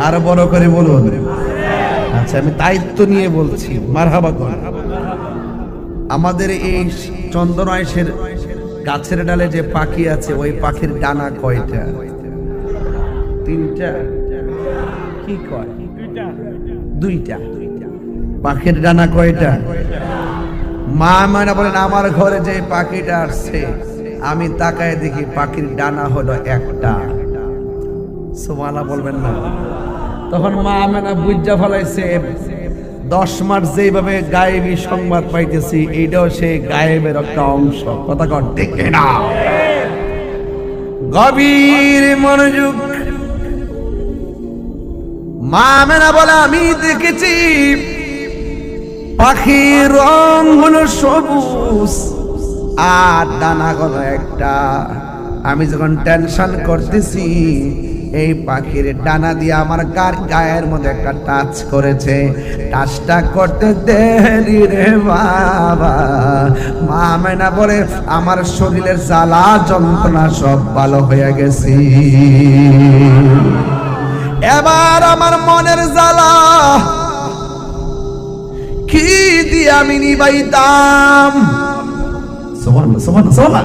আর বড় করে বলুন। আচ্ছা, আমি দায়িত্ব নিয়ে বলছি, মারহাবা করেন। আমাদের এই চন্দনাইশের গাছের ডালে যে পাখি আছে, ওই পাখির ডানা কয়টা? তিনটা। কি কয়? দুইটা। পাখির ডানা কয়টা? মা মানে বলেন আমার ঘরে যে পাখিটা আসছে, আমি তাকায় দেখি পাখির ডানা হলো একটা। সুবহানাল্লাহ বলবেন না? তখন মা আমেনা বুঝা ফেলাইছে 10 মাস যেভাবে গায়েবী সংবাদ পাইতেছি, এটাও সেই গায়েবের একটা অংশ। কথা কর ঠিক না? গভীর মনোযোগ। মা আমেনা বলে আমি দেখেছি পাখির রং হলো সবুজ আর ডানা হলো একটা। আমি যখন টেনশন করতেছি, এই পাখির ডানা দিয়ে আমার গায়ের মধ্যে একটা টাচ করেছে। টাচটা করতে দেরি রে বাবা, মা আমেনা বলে আমার শরীরের জ্বালা যন্ত্রণা সব ভালো হয়ে গেছে। এবার আমার মনের জ্বালা কি দিয়ে আমি নিবাইতাম? সুবহানাল্লাহ, সুবহানাল্লাহ, সুবহানাল্লাহ।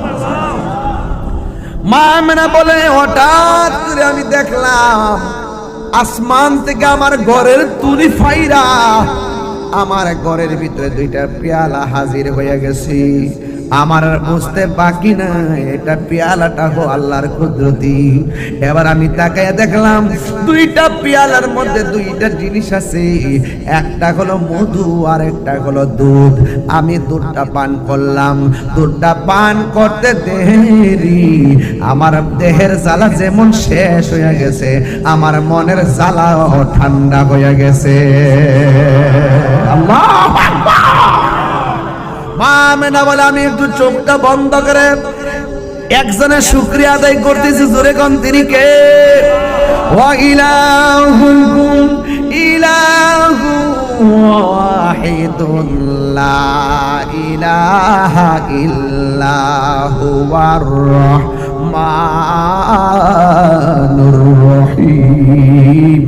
মা আমেনা বলে হঠাৎ করে আমি দেখলাম আসমান থেকে আমার ঘরের তুলি ফাইরা আমার ঘরের ভিতরে দুইটা পেয়ালা হাজির হয়ে গেছে। আমার বুঝতে বাকি নাই এটা পেয়ালাটা হো আল্লাহর কুদরতি। এবার আমি তাকায় দেখলাম দুইটা পেয়ালার মধ্যে দুইটা জিনিস আছে, একটা হলো মধু আর একটা হলো দুধ। আমি দুধটা পান করলাম। দুধটা পান করতে দেরি আমার দেহের জ্বালা যেমন শেষ হয়ে গেছে, আমার মনের জ্বালাও ঠান্ডা হয়ে গেছে। আল্লাহু আকবার। মা আমেনা বলে আমি একটু চোখটা বন্ধ করে একজনের শুকরিয়া আদায় করতেছি। জোরে কোন তিনি কে? ওয়া ইলাহুকুম ইলাহু ওয়াহিদুন লা ইলাহা ইল্লাহু ওয়ার রহমানুর রহিম।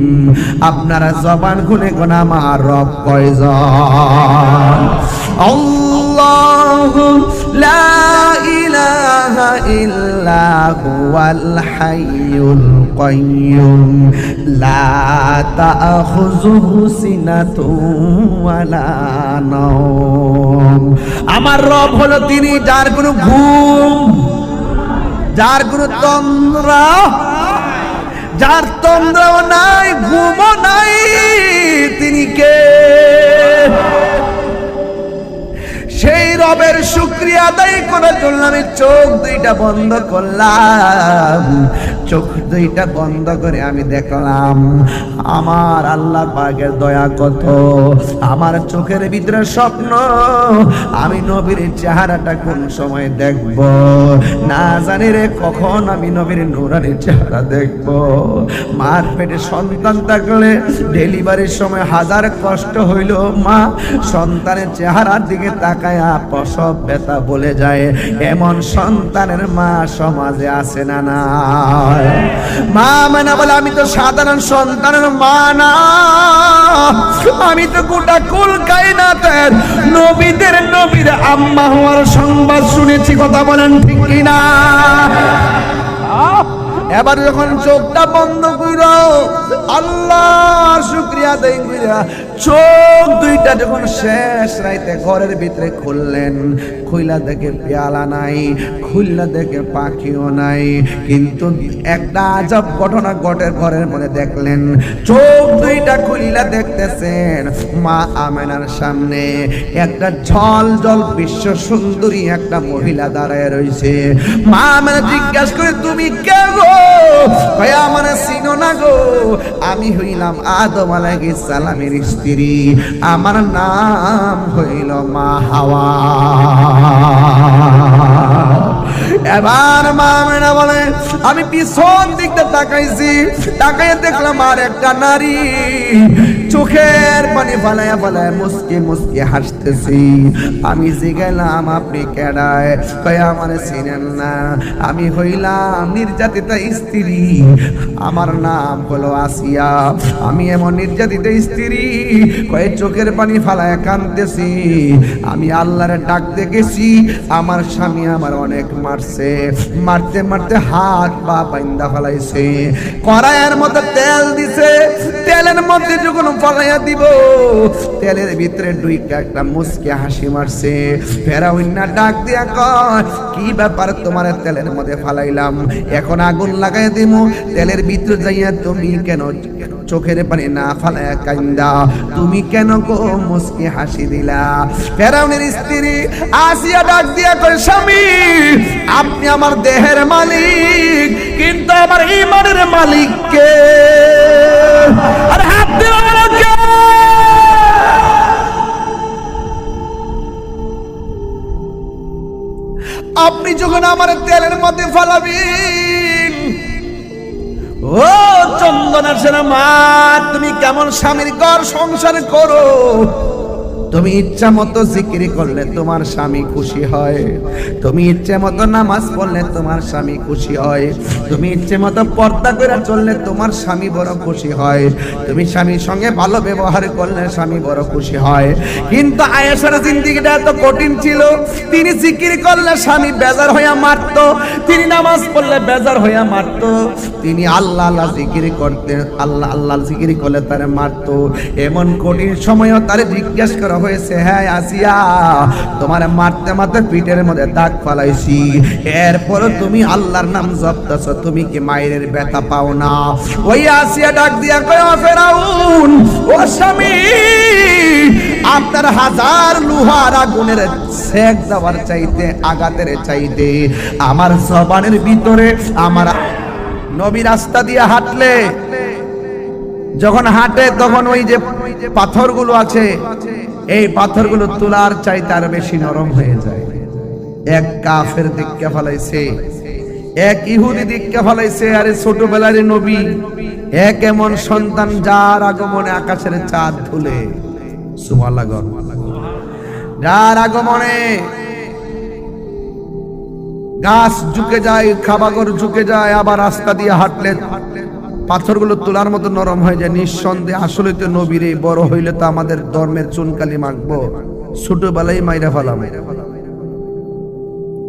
আপনারা জবান খুলে কোন আমার রব কয়জন? আল্লাহু লা ইলাহা ইল্লা হুয়াল হাইয়ুল কাইয়্যুম লা তাখুযুহু সিনাতুন ওয়ালা নাওম। আমার রব হলো তিনি যার কোনো ঘুম, যার কোনো তন্দ্রা, যার তন্দ্রাও নাই ঘুমও নাই। তিনি কে? সেই রবের শুকরিয়া আদায় করার জন্য আমি চোখ দুইটা বন্ধ করলাম। চোখ দুইটা বন্ধ করে আমি দেখলাম আমার আল্লাহ পাকের দয়া কত। আমার চোখের ভিতরে স্বপ্ন, আমি নবীর চেহারাটা কোন সময় দেখব না জানি রে, কখন আমি নবীর নূরানি চেহারা দেখব। মার পেটে সন্তান থাকলে ডেলিভারির সময় হাজার কষ্ট হইল, মা সন্তানের চেহারার দিকে তাকায়া প্রসব ব্যথা বলে যায়। এমন সন্তানের মা সমাজে আছে না? না মা মানে বলে আমি তো সাধারণ সন্তানের মা না, আমি তো গোটা কুল কায়নাতের নবীদের নবীর আম্মা হওয়ার সংবাদ শুনেছি। কথা বলেন ঠিক কিনা? এবার যখন চোখটা বন্ধ কইরা আল্লাহর শুকরিয়া আদায় কইরা চোখ দুইটা যখন শেষ রাইতে ঘরের ভিতরে খুললেন, খুইলা দেখে পেয়ালা নাই, খুললা দেখে পাখিও নাই। কিন্তু একটা আজব ঘটনা ঘটে ঘরের মধ্যে দেখলেন। চোখ দুইটা খুইলা দেখতেছেন মা আমেনার সামনে একটা ঝল ঝল বিশ্ব সুন্দরী একটা মহিলা দাঁড়ায় রয়েছে। মা আমেনা জিজ্ঞাসা করে তুমি কে গো? ভাইয়া মানে চিনো না গো, আমি হইলাম আদম আলাইহিস সালামের স্ত্রী, আমার নাম হইল মা হাওয়া। এবার মা আমেনা বলে আমি পিছন দিকটা তাকাইছি, তাকাইয়ে দেখলাম আর একটা নারী চোখের পানি ফালায়া ফালায়া মুসকে মুসকে হাসতেছি। আমি জিগাইলাম আপনি কেডায়? কয় আমার চিনেন না, আমি হইলাম নির্যাতিতা স্ত্রী, আমার নাম হলো আসিয়া, আমি এমন নির্যাতিতা স্ত্রী। কয় চোখের পানি ফালায়া কাঁদতেছি, আমি আল্লাহরে ডাক দেখেছি, আমার স্বামী আমার অনেক মারছে, মারতে মারতে হাত পা বাইন্দা ফেলাইছে, কড়াইয়ের মধ্যে তেল দিছে, তেলের মধ্যে যখন ফলাইয়া দিব তেলের ভিতরে ডুইকা একটা মুসকে হাসি মারছে। ফেরাউন না ডাক দিয়া কয় কি ব্যাপার, তোমার তেলের মধ্যে ফালাইলাম, এখন আগুন লাগাই দিব, তেলের ভিতরে যাইয়া তুমি কেন চোখের পানি না ফালায়া কান্দা, তুমি কেন গো মুসকে হাসি দিলা? ফেরাউনের স্ত্রী আসিয়া ডাক দিয়া কয় স্বামী, আপনি আমার দেহের মালিক, কিন্তু আমার ঈমানের মালিক কে? আর হাত দিল কে? আপনি যখন আমার তেলের মধ্যে ফালাবেন, ও চন্দনের সেনা মা, তুমি কেমন স্বামীর ঘর সংসার করো? তুমি ইচ্ছা মতো জিকির করলে তোমার স্বামী খুশি হয়, তুমি ইচ্ছে মতো নামাজ পড়লে তোমার স্বামী খুশি হয়, তুমি ইচ্ছে মতো পর্দা করে চললে তোমার স্বামী বড় খুশি হয়, তুমি স্বামীর সঙ্গে ভালো ব্যবহার করলে স্বামী বড় খুশি হয়। কিন্তু আয়েশার জিন্দেগিটা এত কঠিন ছিল, তিনি জিকির করলে স্বামী বেজার হইয়া মারতো, তিনি নামাজ পড়লে বেজার হইয়া মারতো, তিনি আল্লাহ আল্লাহ জিকির করতে, আল্লাহ আল্লাহ জিকির করলে তারে মারতো। এমন কঠিন সময়ও তারে জিজ্ঞেস করা হয়েছে, হ্যাঁ আসিয়া, তোমার মারতে মারতে পিঠের মধ্যে দাগ ফালাইছি, এরপর তুমি আল্লাহর নাম জপতেছো, তুমি কি মায়ের ব্যথা পাও না? ওই আসিয়া ডাক দিয়া কয় ফেরাউন, ও স্বামী, আপনার হাজার লোহার আগুনের সেক দেওয়ার চাইতে, আঘাতের চাইতে আমার জবানের ভিতরে আমার নবী রাস্তা দিয়ে হাঁটলে, যখন হাঁটে তখন ওই যে পাথরগুলো আছে, এই পাথরগুলো তুলার চাইতে আর বেশি নরম হয়ে যায়। এক কাফের দিককে ফলাইছে, এক ইহুদি দিককে ফলাইছে, আরে ছোটবেলার নবী, এক এমন সন্তান যার আগমনে আকাশের চাঁদ ধুলে, সুবহানাল্লাহ, যার আগমনে গাছ ঝুঁকে যায়, খাবাগর ঝুঁকে যায়, আবার রাস্তা দিয়ে হাঁটলে পাথরগুলো তোলার মতো নরম হয়ে যায়। নিঃসন্দেহে আসলে তো নবীর, বড় হইলে তো আমাদের ধর্মের চুনকালি মাখবো, ছোটবেলায় মাইরা ফেলাম।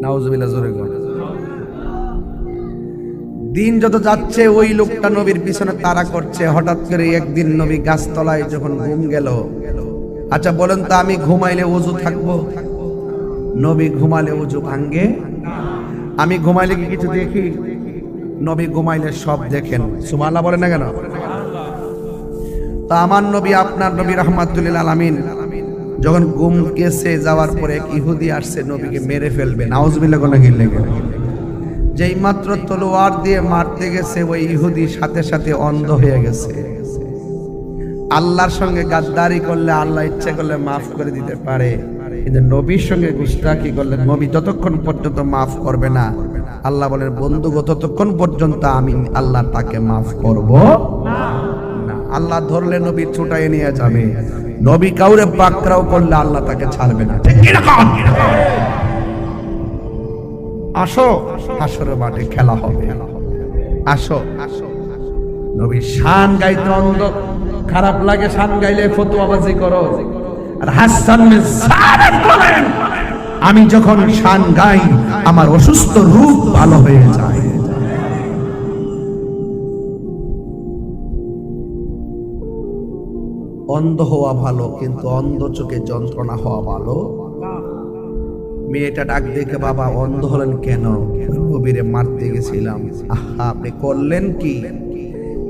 নাউজুবিল্লাহ, জোরে গো। দিন যত যাচ্ছে ওই লোকটা নবীর পিছনে তাড়া করছে। হঠাৎ করে একদিন নবী গাছতলায় যখন ঘুম গেল, আচ্ছা বলেন তো, আমি ঘুমাইলে ওযু থাকবো? নবী ঘুমালে ওযু ভাঙ্গে? আমি ঘুমাইলে কি কিছু দেখি? নবী ঘুমাইলে সব দেখেন। সুবহানাল্লাহ বলেন না কেন? তা আমার নবী, আপনার নবী রাহমাতুল লিল আলামিন যখন ঘুম গেছে, যাওয়ার পরে এক ইহুদি আসছে নবীকে মেরে ফেলবে, নাউজুবিল্লাহ কোন গিল্লে গেল, যেই মাত্র তলোয়ার দিয়ে মারতে গেছে, ওই ইহুদি সাথে সাথে অন্ধ হয়ে গেছে। আল্লাহর সঙ্গে গাদ্দারি করলে আল্লাহ ইচ্ছা করলে মাফ করে দিতে পারে, কিন্তু নবীর সঙ্গে গুস্তাখি করলে নবী যতক্ষণ পর্যন্ত মাফ করবে না, আল্লাহ বলেন বন্ধু ততক্ষণ পর্যন্ত আমি আল্লাহ তাকে মাফ করব না। আল্লাহ ধরলে নবী ছুটাই নিয়ে যাবে, নবী কাউরে পাকড়াও করলে আল্লাহ তাকে ছাড়বে না। ঠিক কি না? আসো, হাসরের মাঠে খেলা হবে, আসো। নবী শান গাইতে অন্ধ, খারাপ লাগে শান গাইলে, ফতুয়াবাজি করো। আর হাসান বিন সাবিত বলেন, আমি যখন শান গাই আমার অসুস্থ রূপ ভালো হয়ে যায়। অন্ধ হওয়া ভালো, কিন্তু অন্ধ চোখে যন্ত্রণা হওয়া ভালো। মেয়েটা ডাক দেখে, বাবা অন্ধ হলেন কেন? নবীরে মারতে গেছিলাম। আহা, আপনি করলেন কি?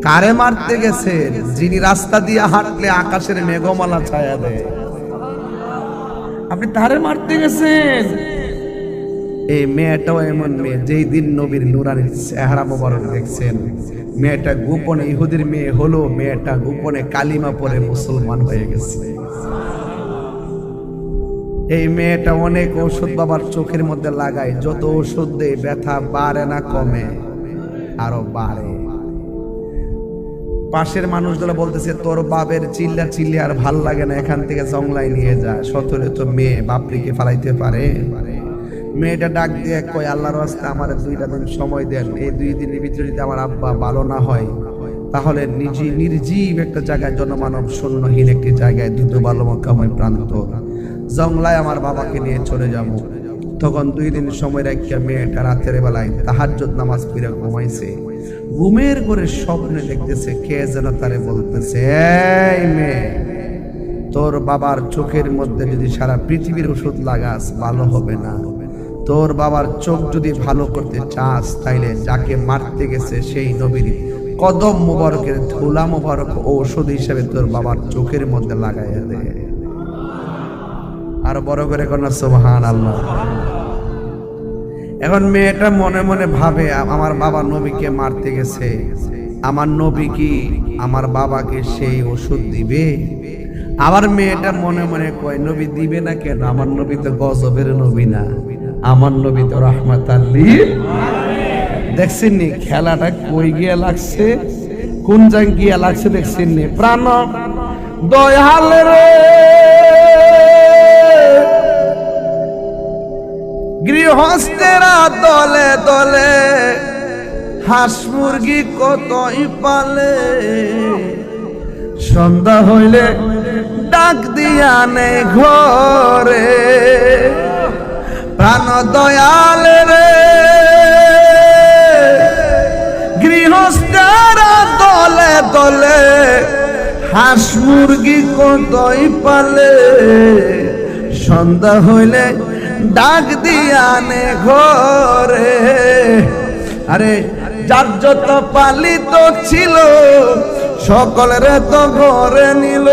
কারে মারতে গেছেন? যিনি রাস্তা দিয়ে হাঁটলে আকাশের মেঘমালা ছায়া দেয়, আপনি তারে মারতে গেছেন। এই মেয়েটাও এমন মেয়ে, যেই দিন নবীর নুরানি চেহারা মোবারক দেখছেন, মেয়েটা গোপনে ইহুদির মেয়ে হলো, মেয়েটা গোপনে কালিমা পড়ে মুসলমান হয়ে গেছে। এই মেয়েটা অনেক ওষুধ বাবার চোখের মধ্যে লাগায়, যত ওষুধ দেয় ব্যথা বাড়ে না কমে, আরো বাড়ে। পাশের মানুষগুলো বলতেছে তোর বাপের চিল্লা চিল্লি আর ভাল লাগে না, এখান থেকে জংলায় নিয়ে যা, সতরে তো মেয়ে বাপরিকে ফালাইতে পারে। মেয়েটা ডাক দিয়ে কয় আল্লাহর রাস্তা আমার 2টা দিন সময় দেন, এই 2 দিনের ভিতরে যদি আমার আব্বা ভালো না হয় তাহলে নির্জীব একটা জায়গায় জনমানব শূন্যহীন একটি জায়গায় দ্রুত বালমকাময় প্রান্ত জংলায় আমার বাবাকে নিয়ে চলে যাব। তখন 2 দিন সময় রাখিয়া মেয়েটা রাতের বেলায় তাহাজ্জুদ নামাজ পড়ে ঘুমাইছে। ঘুমের করে স্বপ্নে দেখতেছে কে যেন তারে বলতেছে, এই মেয়ে, তোর বাবার চোখের মধ্যে যদি সারা পৃথিবীর ওষুধ লাগাস ভালো হবে না। তোর বাবার চোখ যদি ভালো করতে চাস তাইলে যাকে মারতে গেছে সেই নবীর কদম মোবারকের ধুলা মোবারক ঔষধ হিসেবে তোর বাবার চোখের মধ্যে লাগাইয়া দে। আর বড় করে কন্যা সুবহানাল্লাহ। এখন মেয়েটা মনে মনে ভাবে আমার বাবা নবীকে মারতে গেছে, আমার নবী কি আমার বাবাকে সেই ওষুধ দিবে? আবার মেয়েটা মনে মনে কয় নবী দিবে না কেন, আমার নবী তো গজবের নবী না, আমার নবী তো রাহমাতাল লিল আলামিন। দেখছেন নি খেলাটা কই গিয়া লাগছে, কোন জায়গায় গিয়া লাগছে দেখছেন নি? প্রাণ দয়াল রে গৃহস্থেরা দলে দলে হাঁস মুরগি কতই পালে, সন্ধ্যা হইলে ডাক দিয়া নে ঘরে। প্রাণ দয়াল রে গৃহস্থেরা দলে দলে হাঁস মুরগি কতই পালে, সন্ধ্যা হইলে ডাক দিয়া নে ঘরে। আরে যার যত পালিত ছিল সকলের তো ঘরে নিল,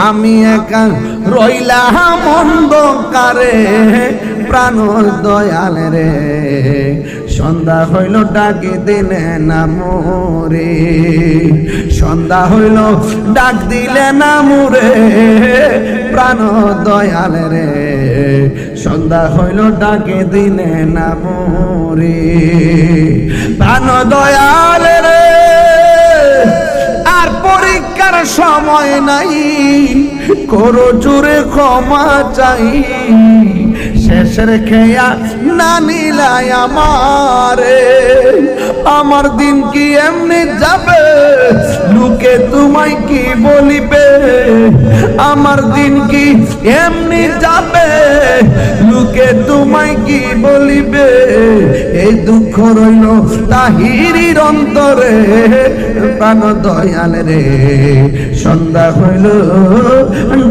আমি একা রইলাম অন্ধকারে। প্রাণ দয়াল রে সন্ধ্যা হইল ডাকি দিলে না মোরে, সন্ধ্যা হইল ডাক দিলে না মোরে। প্রাণ দয়াল রে সন্ধ্যা হইল ডাকে দিলে না মোরে। প্রাণ দয়াল রে আর পরীক্ষার সময় নাই, করো জোরে ক্ষমা চাই। শেষের খেয়া না নিলাই আমারে, আমার দিন কি এমনি যাবে, লোকে তোমায় কি বলিবে? আমার দিন কি এমনি যাবে, লোকে তোমায় কি বলিবে? এই দুঃখ রইল তাহিরির অন্তরে। প্রাণ দয়াল রে সন্ধ্যা হইল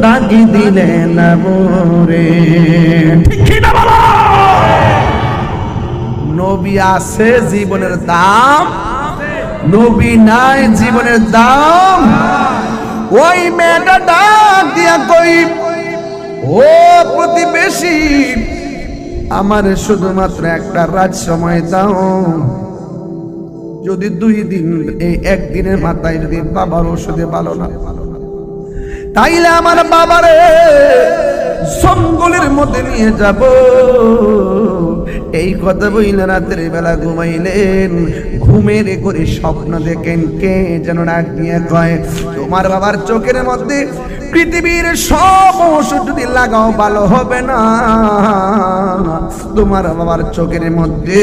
ডাকি দিলে না মোরে। নবী আছে জীবনের দাম, নবী নাই জীবনের দাম। ওই মেয়েটা ডাক দিয়া কই, ও প্রতিবেশী, আমার শুধুমাত্র একটা রাত সময় দাও। যদি 2 দিন এই 1 দিনের মাথায় যদি বাবার ওষুধে ভালো না তাইলে আমার বাবারে জঙ্গলের মধ্যে নিয়ে যাব। এই কথা বইলে রাতের বেলা ঘুমাইলেন, ঘুমের করে স্বপ্ন দেখেন কে যেন ডাক নিয়ে কয়, তোমার বাবার চোখের মধ্যে পৃথিবীর সব ওষুধ যদি লাগাও ভালো হবে না, তোমার বাবার চোখের মধ্যে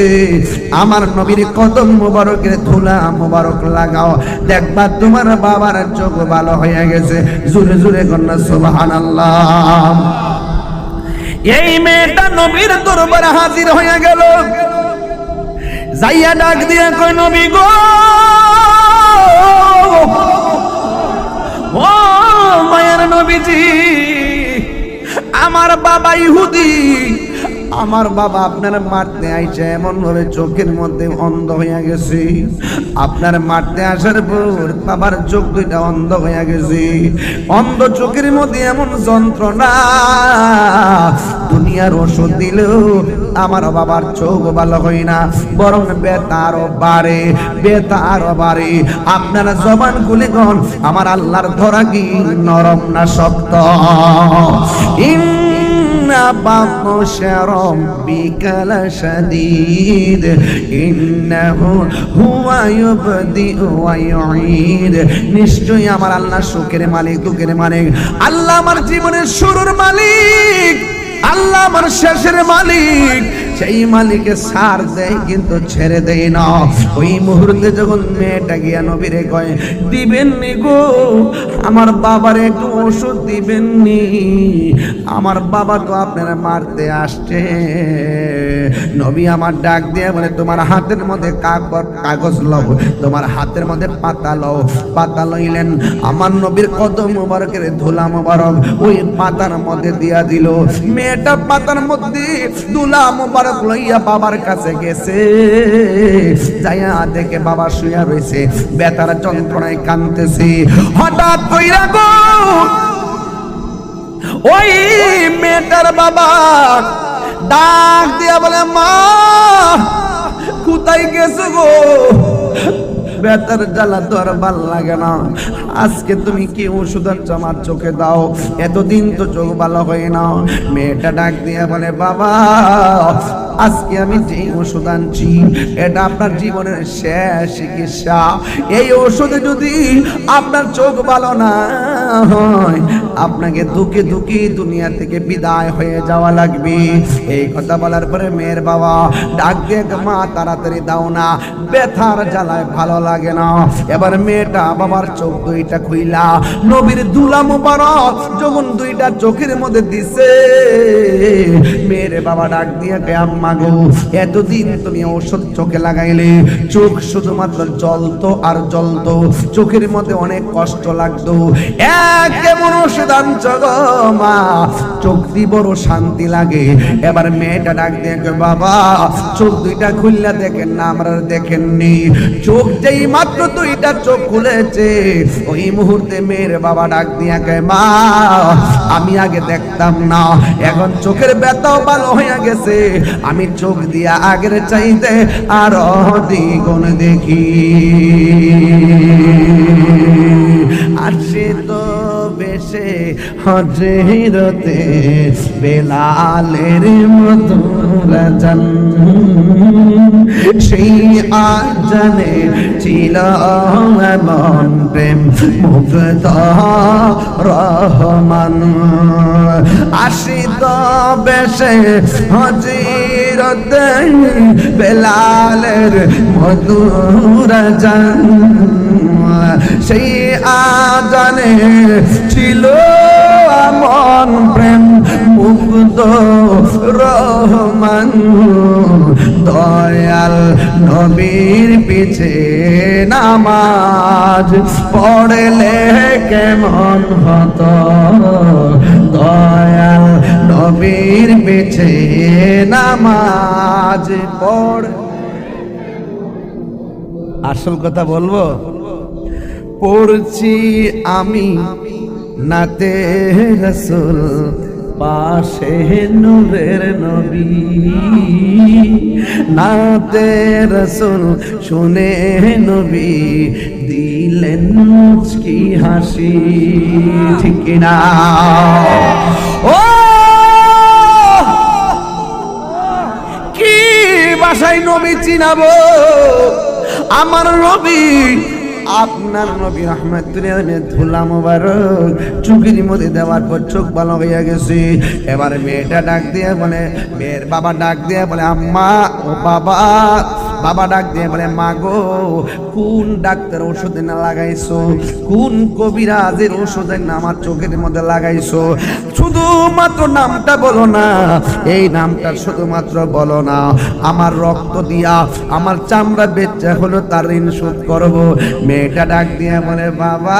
আমার নবীর কদম মোবারকের ধুলা মোবারক লাগাও, দেখবা তোমার বাবার চোখ ভালো হয়ে গেছে। জোরে জোরে কন্যা সুবহানাল্লাহ। এই মেয়েটা নবীর দরবারে হাজির হয়ে গেল, যাইয়া ডাক দিয়া কয়, নবী গো, ও মায়ের নবীজি, আমার বাবা ইহুদি, আমার বাবা আপনার মারতে আইছে, এমন ভাবে চোখের মধ্যে অন্ধ হয়ে গেছে। আপনার মারতে আসার পর বাবার চোখ 2টা অন্ধ হয়ে গেছে। অন্ধ চোখের মধ্যে এমন যন্ত্রণা, দুনিয়ার ওষুধ দিলেও আমার বাবার চোখ ভালো হয় না, বরং ব্যথা আরো বাড়ে, ব্যথা আরো বাড়ে। আপনারা জবান খুলে গন, আমার আল্লাহর ধরা কি নরম না শক্ত? ইন্না বাতশা রাব্বিকা লাশাদীদ ইন্নাহু হুয়া ইউবদিউ ওয়া ইউঈদ। নিশ্চয়ই আমার আল্লাহ সুখের মালিক, দুঃখের মালিক। আল্লাহ আমার জীবনের শুরুর মালিক, আল্লাহ আমার শেষের মালিক। সেই মালিকে সার দেয় কিন্তু ছেড়ে দেয় না। ওই মুহূর্তে যখন মেয়েটা গিয়া নবীরে কয়, দিবেননি গো আমার বাবার একটু ওষুধ দিবেননি, আমার বাবা তো আপনারা মারতে আসছে। নবী আমার ডাক দিয়ে বলে, তোমার হাতের মধ্যে কাগজ লও, তোমার হাতের মধ্যে পাতা লও। পাতা লইলেন, আমার নবীর কদম মুবারকের ধুলা মুবারক ওই পাতার মধ্যে দিয়া দিল। মেয়েটা পাতার মধ্যে ধুলা মুবারক লইয়া বাবার কাছে গেছে। যাইয়া দেখে বাবা শুয়া রয়েছে, ব্যথার যন্ত্রণায় কাঁদতেছে। হঠাৎ কইরা গো ওই মেয়েটার বাবা ডাক দিয়া বলে, মা কোথায় গেছো গো? ব্যথার জ্বালা তো আর ভাল লাগে না, আজকে তুমি কি ওষুধ আনছো আমার চোখে দাও, এতদিন তো চোখ ভালো হয় না। মেয়েটা ডাক দিয়ে বলে, বাবা আজকে আমি যে ওষুধ আনছি এটা আপনার জীবনের শেষ চিকিৎসা। এই ওষুধে যদি আপনার চোখ ভালো না হয়, আপনাকে দুঃখে দুঃখে দুনিয়া থেকে বিদায় হয়ে যাওয়া লাগবে। এই কথা বলার পরে মেয়ের বাবা ডাক দিয়ে, মা তাড়াতাড়ি দাও না, ব্যথার জ্বালায় ভালো লাগে না। এবার মেয়েটা বাবার চোখ দুইটা খুইলা নবীর দুলা মুবারক যখন দুইটা চোখের মধ্যে দিছে, মেয়ের বাবা ডাক দিয়ে, আম্মা গো এতদিন তুমি ওষুধ চোখে লাগাইলে, চোখ শুধুমাত্র জ্বলতো আর জ্বলতো, চোখের মধ্যে অনেক কষ্ট লাগতো। কেমন ওষুধ আনছো গো মা, চোখ দিয়ে বড় শান্তি লাগে। এবার মেয়েটা ডাক দিয়ে, বাবা চোখ দুইটা খুললা দেখেন না, আমরা দেখেননি। চোখ যেই মাত্র দুইটা চোখ খুলেছে, ওই মুহূর্তে মেয়ের বাবা ডাক দিয়া কে, মা আমি আগে দেখতাম না, এখন চোখের ব্যথাও ভালো হয়ে গেছে, আমি চোখ দিয়া আগের চাইতে আরো দ্বিগুণ দেখি। আর সে তো বেশে হজরতে বেলালের মধুর জান, সেই আজানে ছিল এমন প্রেম মুগ্ধ রহমান। আশিত বেশে হজরতে বেলালের মধুর জান, সেই আজানে ছিল এমন প্রেম মুগ্ধ রহমান। দয়াল নবীর পিছে নামাজ পড়লে কেমন হতো, দয়াল নবীর পিছে নামাজ পড়। আসল কথা বলবো, পড়ছি আমি নাতে রাসূল, পাশে নূরের নবী, নাতে রাসূল শুনে নবী দিলেন মুচকি হাসি। ঠিক না? ও কি ভাষায় নবী চিনাবো? আমার নবী, আপনার নবী রাহমাতুল্লাহ ধুলা মুবারক চোখের মধ্যে দেওয়ার পর চোখ ভালো হয়ে গেছে। এবার মেয়েটা ডাক দিয়ে বলে, মেয়ের বাবা ডাক দিয়ে বলে, আম্মা ও বাবা। বাবা ডাক দিয়ে বলে, মা গো কোন ডাক্তার ওষুধ না লাগাইছো, কোন কবিরাজের ওষুধ না আমার চোখের মধ্যে লাগাইছো, শুধুমাত্র নামটা বলো না, এই নামটা শুধুমাত্র বলো না, আমার রক্ত দিয়া আমার চামড়া বেচা হলো তার ঋণ শোধ করবো। মেয়েটা ডাক দিয়ে বলে, বাবা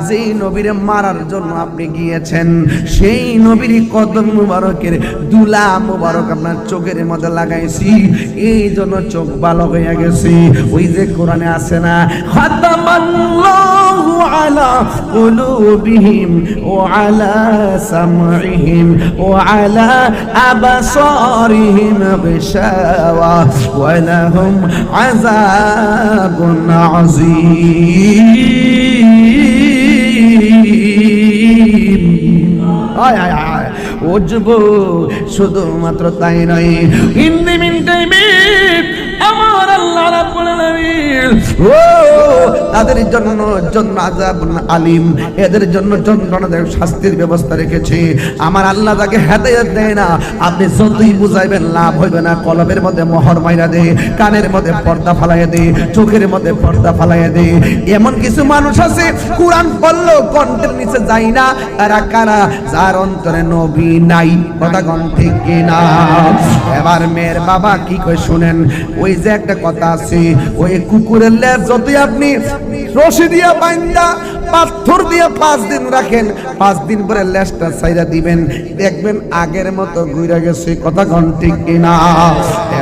যেই নবীরে মারার জন্য আপনি গিয়েছেন, সেই নবীর কদম মুবারকের দুলা মুবারক আপনার চোখের মধ্যে লাগাইছি, এই জন্য চোখ ভালো হয়ে গেছে। ওই যে কোরআনে আছে না, খাতামাল্লাহু আলা কুলুবিহিম ওয়া আলা সামইহিম ওয়া আলা আবসারিহিম গিশাওয়া ওয়া লাহুম আযাবুন আযীম। ও যুবক, শুধুমাত্র তাই নয়, ইন দি মিন টাইমে আমার আল্লাহ রাব্বুল আলামিন ও তাদের জন্য আযাব আলিম, এদের জন্য যন্ত্রণাদায়ক শাস্তির ব্যবস্থা রেখেছে। আমার আল্লাহ তাকে হেদায়েত দেয় না, আপনি যতই বুঝাইবেন লাভ হইবে না। কলবের মধ্যে মোহর মাইরা দে, কানের মধ্যে পর্দা ফালাইয়া দে, চোখের মধ্যে পর্দা ফালাইয়া দে। এমন কিছু মানুষ আছে কোরআন পড়লেও কণ্ঠের নিচে যায় না। তারা কারা? যার অন্তরে নবী নাই। কথা কোন ঠিক কিনা? এবার মেয়ের বাবা কি কয় শুনেন। ওই যে একটা কথা আছে, ওই কুকুরের লেজ যতই আপনি রশি দিয়া বাইন্দা পাথর দিয়ে 5 দিন রাখেন, 5 দিন পরে লেজটা ছাইরা দিবেন, দেখবেন আগের মতো ঘুরে গেছে। কথা কোন ঠিক কিনা?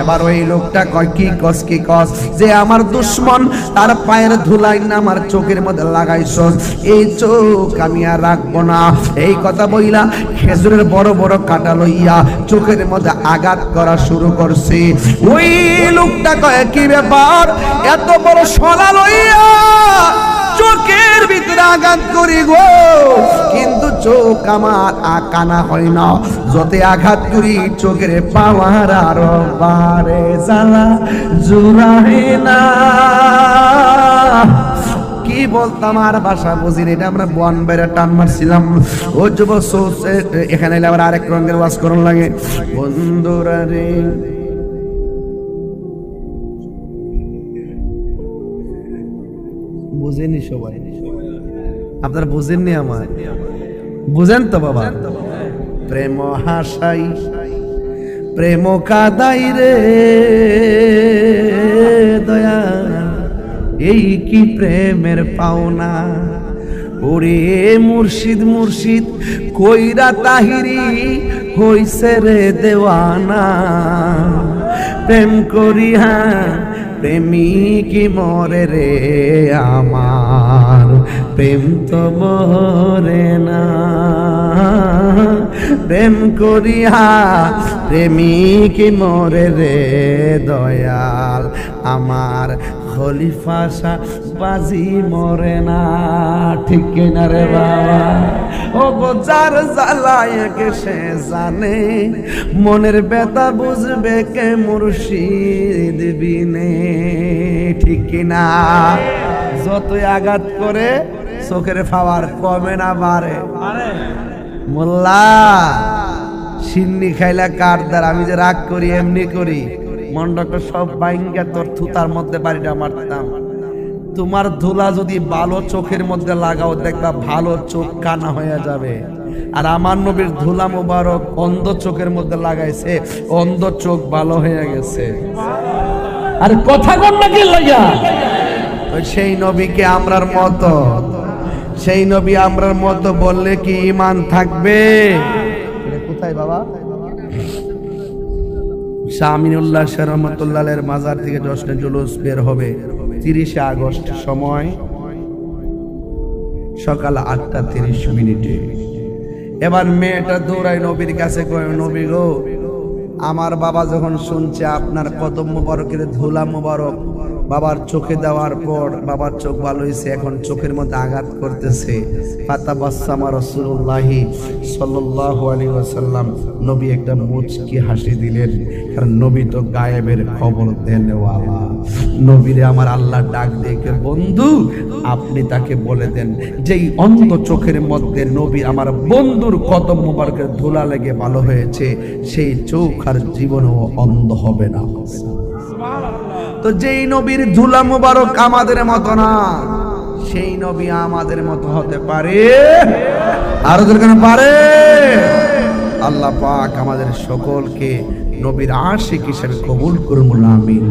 এবার ওই লোকটা কয় কি কস যে আমার দুশমন তার পায়ের ধুলাই না আমার চোখের মধ্যে লাগাইছস, এই চোখ আমি আর রাখবো না। এই কথা বইলা খেজুরের বড় বড় কাটা লইয়া চোখের মধ্যে আঘাত করা শুরু করছে। ওই লোকটা কয় কি ব্যাপার, এত বড় সোনা লইয়া চোখের ভিতরে আঘাত করি গো, কিন্তু চোখ আমার কানা হয় না। যতে আঘাত করি চোখের পাওয়ার আরো বারে, জ্বালা জুড়াই না। কি বলতাম আর ভাষা বুঝিনি, এটা আমরা বন বেড়ে টান মারছিলাম। ও যুবক, এখানে এলে আবার আরেক রঙের ওয়াজ করুন লাগে। বন্ধুরা রে, বুঝেনি সবাই? আপনারা বুঝেননি? আমার বুঝেন তো বাবা? প্রেম হাসাই প্রেম কাদাই রে দয়া, এই কি প্রেমের পাওনা। ওরে মুর্শিদ মুর্শিদ কইরা তাহিরি হইছে রে দেওয়ানা। প্রেম করিয়া প্রেমিক মরে রে আমার, প্রেম তো মরে না। প্রেম করিয়া প্রেমিক মরে রে দয়াল আমার, খলিফা শাহ বাজি মরে না। ঠিক কিনা রে বাবা? ও যার জ্বালায় কে সে জানে, মনের ব্যথা বুঝবে কে মুর্শিদ বিনে। ঠিক কিনা? যতই আঘাত করে চোখের পাওয়ার কমে না বাড়ে। মোল্লা সিন্নি খাইলা কার দ্বার, আমি যে রাগ করি এমনি করি, মন্ডকে সব বাইঙ্গা তোর থুতার মধ্যে বাড়িটা মারতাম। তোমার ধুলা যদি ভালো চোখের মধ্যে লাগাও, দেখবা ভালো চোখ কানা হয়ে যাবে। আর আমার নবীর ধুলা মুবারক অন্ধ চোখের মধ্যে লাগাইছে, অন্ধ চোখ ভালো হয়ে গেছে। আর কথা কন নাকি লাগা? সেই নবীকে আমরার মতো, সেই নবী আমরার মতো বললে কি ঈমান থাকবে? কোথায় বাবা? শাহ আমিনুল্লাহ শাহ রহমাতুল্লাহের মাজার থেকে জশ্নে জুলুস বের হবে 30 আগস্ট, সময় সকাল 8:30। এবার মেয়েটা দৌড়ায় নবীর কাছে, কয় নবী গো, আমার বাবা যখন শুনছে আপনার কদম মোবারকের ধুলা মোবারক বাবার চোখে দেওয়ার পর বাবার চোখ ভালো হয়েছে, এখন চোখের মধ্যে আঘাত করতেছে। ফাতাবাসসামা রাসূলুল্লাহি সাল্লাল্লাহু আলাইহি ওয়াসাল্লাম, নবী একটা মুচকি হাসি দিলেন, কারণ নবী তো গায়েবের খবর দেনওয়ালা। নবীরে আমার আল্লাহ ডাক দেখে, বন্ধু আপনি তাকে বলে দেন যেই অন্ধ চোখের মধ্যে নবী আমার বন্ধুর কদম মোবারকের ধুলা লেগে ভালো হয়েছে, সেই চোখ আর জীবনেও অন্ধ হবে না। তো যেই নবীর ধুলা মুবারক আমাদের মতো না, সেই নবী আমাদের মতো হতে পারে? আরো দরকার পারে? আল্লাহ পাক আমাদের সকলকে নবীর আশিক হিসেবে কবুল করুন, আমিন।